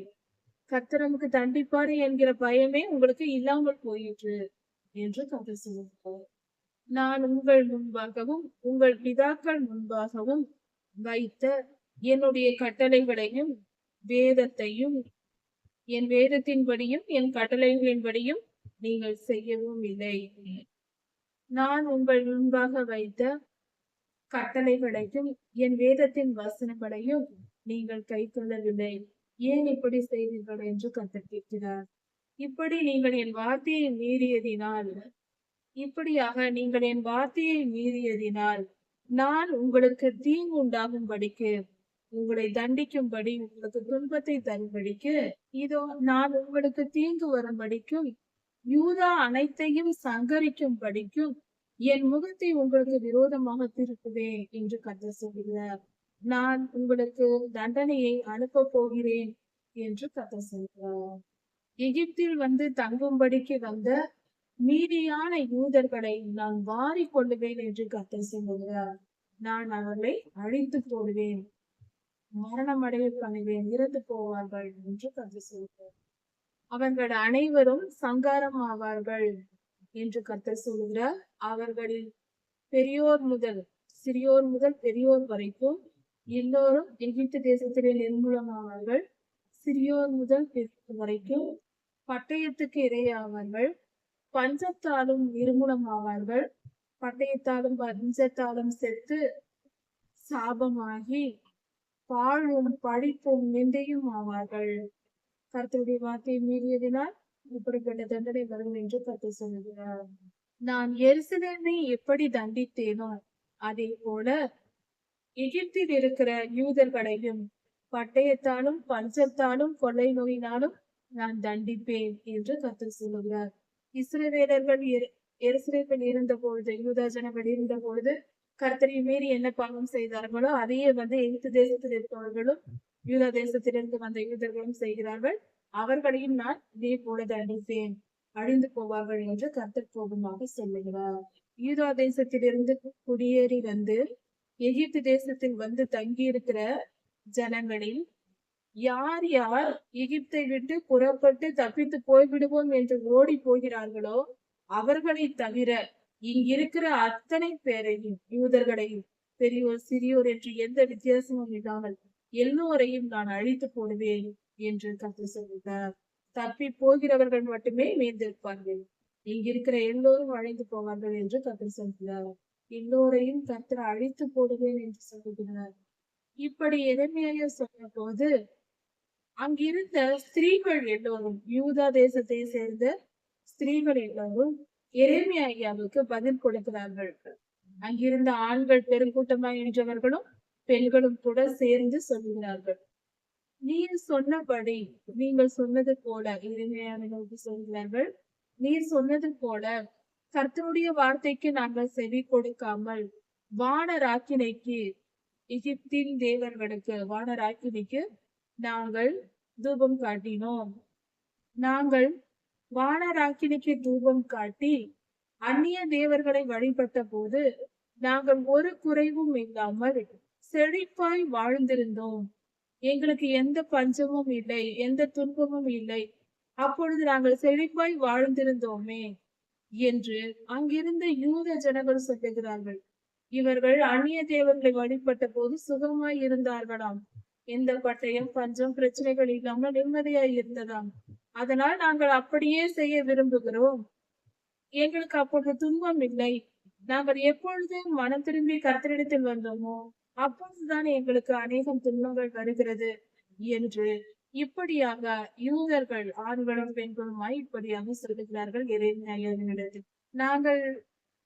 கர்த்தர் நமக்கு தண்டிப்பாரு என்கிற பயமே உங்களுக்கு இல்லாமல் போயிற்று என்று கர்த்தர் சொல்லுகிறார். நான் உங்கள் முன்பாகவும் உங்கள் பிதாக்கள் முன்பாகவும் வைத்த என்னுடைய கட்டளைகளையும் வேதத்தையும், என் வேதத்தின்படியும் என் கட்டளைகளின்படியும் நீங்கள் செய்யவும் இல்லை. நான் உங்கள் முன்பாக வைத்த கட்டளைகளையும் என் வேதத்தின் வசனங்களையும் நீங்கள் கை கொள்ளவில்லை. ஏன் இப்படி செய்தீர்கள் என்று கர்த்தர் கேட்கிறார். இப்படி நீங்கள் என் வார்த்தையை மீறியதினால், இப்படியாக நீங்கள் என் வார்த்தையை மீறியதினால் நான் உங்களுக்கு தீங்கு உண்டாகும்படிக்கு, உங்களை தண்டிக்கும்படி, உங்களுக்கு துன்பத்தை தரும்படிக்கு, இதோ நான் உங்களுக்கு தீங்கு வரும்படிக்கும் யூதா அனைத்தையும் சங்கரிக்கும்படிக்கும் என் முகத்தை உங்களுக்கு விரோதமாக திருப்புவேன் என்று கர்த்தர் சொல்கிறார். நான் உங்களுக்கு தண்டனையை அனுப்ப போகிறேன் என்று கர்த்தர் சொல்கிறார். எகிப்தில் வந்து தங்கும்படிக்கு வந்த மீதியான யூதர்களை நான் வாரி கொள்ளுவேன் என்று கர்த்தர் சொல்கிறார். நான் அவர்களை அழித்து போடுவேன், மரணம் அடைய பண்ணுவேன், இறந்து போவார்கள் என்று கர்த்தர் சொல்கிறார். அவர்கள் அனைவரும் சங்காரம் ஆவார்கள் என்று கர்த்தர் சொல்கிறார். அவர்களில் பெரியோர் முதல் சிறியோர் முதல் பெரியோர் வரைக்கும் எல்லோரும் எகிப்து தேசத்திலே நிர்மூலமாவார்கள். சிறியோர் முதல் பெரியோர் வரைக்கும் பட்டயத்துக்கு இரையாவார்கள். பஞ்சத்தாலும் நிர்மூலமாவார்கள். பட்டயத்தாலும் பஞ்சத்தாலும் செத்து சாபமாகி பாழும் பழிப்பும் நிந்தையும் ஆவார்கள். கர்த்தருடைய வார்த்தையை மீறியதினால் இப்படிப்பட்ட தண்டனை வரும் என்று கர்த்தர் சொல்லுகிறார். நான் எருசலேமை எப்படி தண்டித்தேனோ அதே போல எகிப்தில் இருக்கிற யூதர்களையும் பட்டயத்தாலும் பஞ்சத்தாலும் கொள்ளை நோயினாலும் நான் தண்டிப்பேன் என்று கர்த்தர் சொல்லுகிறார். இஸ்ரவேலர்கள் எருசலேமில் இருந்த பொழுது, யூதா ஜனங்கள் இருந்த பொழுது கர்த்தரை மீறி என்ன பாவம் செய்தார்களோ அதையே எகிப்து தேசத்தில் இருப்பவர்களும் யூதா தேசத்திலிருந்து வந்த யூதர்களும் செய்கிறார்கள். அவர்களையும் நான் இதே போல தண்டிப்பேன், அழிந்து போவார்கள் என்று கர்த்தர் கோபமாக சொல்லுகிறார். யூதா தேசத்திலிருந்து குடியேறி வந்து எகிப்து தேசத்தில் தங்கி இருக்கிற ஜனங்களில் யார் யார் எகிப்தை விட்டு புறப்பட்டு தப்பித்து போய்விடுவோம் என்று ஓடி போகிறார்களோ அவர்களை தவிர இங்கிருக்கிற அத்தனை பேரையும், யூதர்களையும், பெரியோர் சிறியோர் என்று எந்த வித்தியாசமும் இல்லாமல் எல்லோரையும் நான் அழித்து போடுவேன் என்று கர்த்தர் சொல்கிறார். தப்பி போகிறவர்கள் மட்டுமே மீந்திருப்பார்கள், இங்கிருக்கிற எல்லோரும் அழிந்து போவார்கள் என்று கர்த்தர் சொல்கிறார். எல்லோரையும் கர்த்தர் அழித்து போடுவேன் என்று சொல்லுகிறார். இப்படி எரேமியா சொன்ன போது அங்கிருந்த ஸ்திரீகள் எல்லோரும், யூதா தேசத்தை சேர்ந்த ஸ்திரீகள் எல்லோரும் எரேமியா ஐயாவுக்கு பதில் கொடுக்கிறார்கள். அங்கிருந்த ஆண்கள் பெருங்கூட்டமாய் நின்றவர்களும் பெண்களும் கூட சேர்ந்து சொல்லுகிறார்கள். நீர் சொன்னபடி, நீங்கள் சொன்னது போல, எரேமியாவை நோக்கி சொல்கிறார்கள், நீர் சொன்னது போல கர்த்தருடைய வார்த்தைக்கு நாங்கள் செவி கொடுக்காமல் வானராக்கினைக்கு, எகிப்தின் தேவர்களுக்கு வானராக்கினைக்கு நாங்கள் தூபம் காட்டினோம். நாங்கள் வானராக்கினைக்கு தூபம் காட்டி அந்நிய தேவர்களை வழிபட்ட போது நாங்கள் ஒரு குறைவும் இல்லாமல் செழிப்பாய் வாழ்ந்திருந்தோம். எங்களுக்கு எந்த பஞ்சமும் இல்லை, எந்த துன்பமும் இல்லை. அப்பொழுது நாங்கள் செழிப்பாய் வாழ்ந்திருந்தோமே என்று அங்கிருந்த யூத ஜனங்கள் சொல்லுகிறார்கள். இவர்கள் அந்நிய தேவர்களை வழிபட்ட போது சுகமாய் இருந்தார்களாம். எந்த பட்டயம் பஞ்சம் பிரச்சனைகள் இல்லாமல் நிம்மதியாய் இருந்ததாம். அதனால் நாங்கள் அப்படியே செய்ய விரும்புகிறோம். எங்களுக்கு அப்பொழுது துன்பம் இல்லை. நாங்கள் எப்பொழுது மனம் திரும்பி கர்த்தரிடத்தில் வந்தோமோ அப்பொழுதுதான் எங்களுக்கு அநேகம் துன்பங்கள் வருகிறது என்று இப்படியாக யூதர்கள் ஆண்களும் பெண்களுமாய் இப்படியாக சொல்லுகிறார்கள் எரேமியாவினிடத்தில். நாங்கள்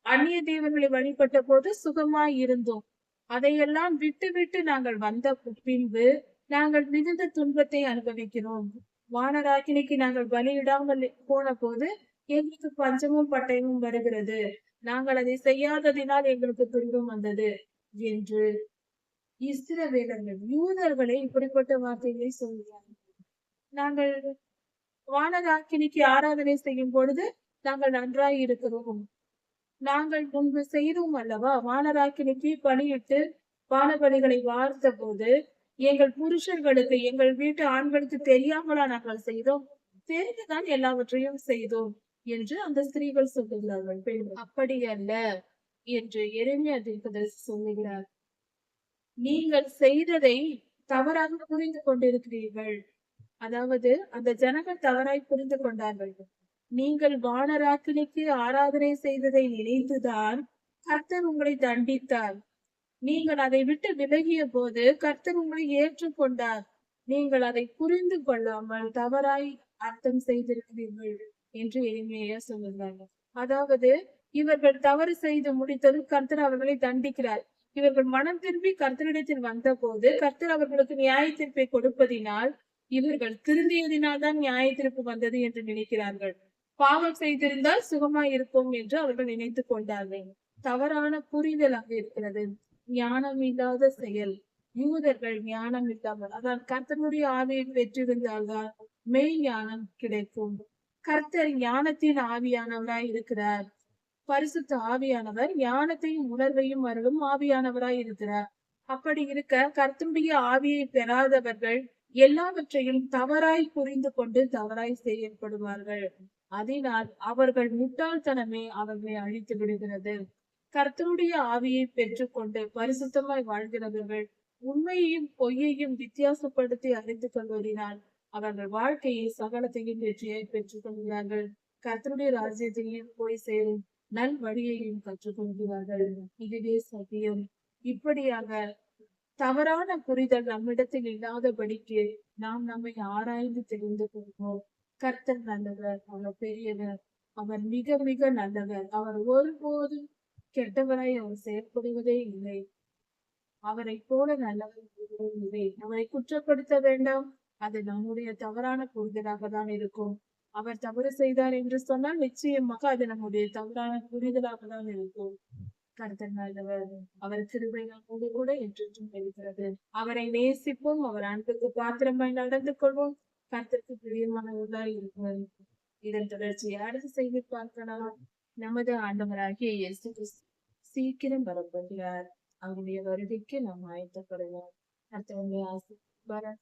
அந்நிய தேவர்களை வழிபட்ட போது சுகமாய் இருந்தோம். அதையெல்லாம் விட்டு விட்டு நாங்கள் வந்த பின்பு நாங்கள் மிகுந்த துன்பத்தை அனுபவிக்கிறோம். வானராக்கினைக்கு நாங்கள் பலியிடாமல் போன போது எங்களுக்கு பஞ்சமும் பட்டயமும் வருகிறது. நாங்கள் அதை செய்யாததினால் எங்களுக்கு துன்பம் வந்தது என்று இஸ்ரவேலர்கள், யூதர்களை இப்படிப்பட்ட வார்த்தைகளை சொல்கிறார்கள். நாங்கள் வானராக்கினிக்கு ஆராதனை செய்யும் பொழுது நாங்கள் நன்றாய் இருக்கிறோம். நாங்கள் முன்பு செய்தோம் அல்லவா, வானராக்கினிக்கு பலியிட்டு வானபலிகளை வார்த்த போது எங்கள் புருஷர்களுக்கு, எங்கள் வீட்டு ஆண்களுக்கு தெரியாமலா நாங்கள் செய்தோம்? தெரிந்துதான் எல்லாவற்றையும் செய்தோம் என்று அந்த ஸ்திரீகள் சொல்லுகிறார்கள். அப்படி அல்ல என்று எரேமியா தீர்க்கதரிசி சொல்லுகிறார். நீங்கள் செய்ததை தவறாக புரிந்து கொண்டிருக்கிறீர்கள். அதாவது அந்த ஜனங்கள் தவறாய் புரிந்து கொண்டார்கள். நீங்கள் வானராக்கினிக்கு ஆராதனை செய்ததை நினைத்துதான் கர்த்தர் உங்களை தண்டித்தார். நீங்கள் அதை விட்டு விலகிய போது கர்த்தர் உங்களை ஏற்றுக்கொண்டார். நீங்கள் அதை புரிந்து கொள்ளாமல் தவறாய் அர்த்தம் செய்திருக்கிறீர்கள் என்று எரேமியா சொல்லுகிறாங்க. அதாவது இவர்கள் தவறு செய்து முடித்ததும் கர்த்தர் அவர்களை தண்டிக்கிறார். இவர்கள் மனம் திரும்பி கர்த்தரிடத்தில் வந்த போது கர்த்தர் அவர்களுக்கு நியாய தீர்ப்பை கொடுப்பதினால், இவர்கள் திருந்தியதினால் தான் நியாய தீர்ப்பு வந்தது என்று நினைக்கிறார்கள். பாவம் செய்திருந்தால் சுகமாய் இருப்போம் என்று அவர்கள் நினைத்துக் கொண்டார்கள். தவறான புரிதல் அங்கு இருக்கிறது. ஞானம் இல்லாத செயல். யூதர்கள் ஞானம் இல்லாமல், அதான் கர்த்தருடைய ஆவியை பெற்றிருந்தால்தான் மெய் ஞானம் கிடைக்கும். கர்த்தர் ஞானத்தின் ஆவியானவராய் இருக்கிறார். பரிசுத்த ஆவியானவர் ஞானத்தையும் உணர்வையும் அருளும் ஆவியானவராய் இருக்கிறார். அப்படி இருக்க கர்த்தருடைய ஆவியை பெறாதவர்கள் எல்லாவற்றையும் தவறாய் புரிந்து கொண்டு தவறாய் செயல்படுவார்கள். அதனால் அவர்கள் முட்டாள்தனமே அவர்களை அழித்து விடுகிறது. கர்த்தருடைய ஆவியை பெற்றுக்கொண்டு பரிசுத்தமாய் வாழ்கிறவர்கள் உண்மையையும் பொய்யையும் வித்தியாசப்படுத்தி அறிந்து கொள்வதினால் அவர்கள் வாழ்க்கையை சகலத்தையும் வெற்றியை பெற்றுக் கொள்கிறார்கள். கர்த்தருடைய ராஜ்யத்தையும் போய் சேரும் நல் வழியையும் கற்றுக்கொள்கிறார்கள். இதுவே சத்தியம். இப்படியாக தவறான புரிதல் நம்மிடத்தில் இல்லாதபடிக்கு நாம் நம்மை ஆராய்ந்து தெரிந்து கொள்வோம். கர்த்தர் நல்லவர், அவர் பெரியவர், அவர் மிக மிக நல்லவர். அவர் ஒருபோதும் கெட்டவராய் அவர் செயல்படுவதே இல்லை. அவரை போல நல்லவர் ஒருவரும் இல்லை. அவரை குற்றப்படுத்த வேண்டாம். அது நம்முடைய தவறான புரிதலாக தான் இருக்கும். அவர் தவறு செய்தார் என்று சொன்னால் நிச்சயமாக அது நம்முடைய தவறான புரிதலாக தான் இருக்கும். கர்த்தர் நல்லவர். அவர் கிருபை நம்மோடு கூட என்றென்றும் இருக்கிறது. அவரை நேசிப்போம். அவர் அன்புக்கு பாத்திரமாய் நடந்து கொள்வோம். கர்த்தருக்கு பிரியமானவர்களாய் இருப்போம். இதன் தொடர்ச்சியை அடுத்த செய்தி பார்க்கலாம். நமது ஆண்டவராகிய இயேசு கிறிஸ்து சீக்கிரம் வரப்போகிறார். அவருடைய வருகைக்கு நாம் ஆயத்தப்படுவோம். கர்த்தருடைய ஆசீர்வாதம்.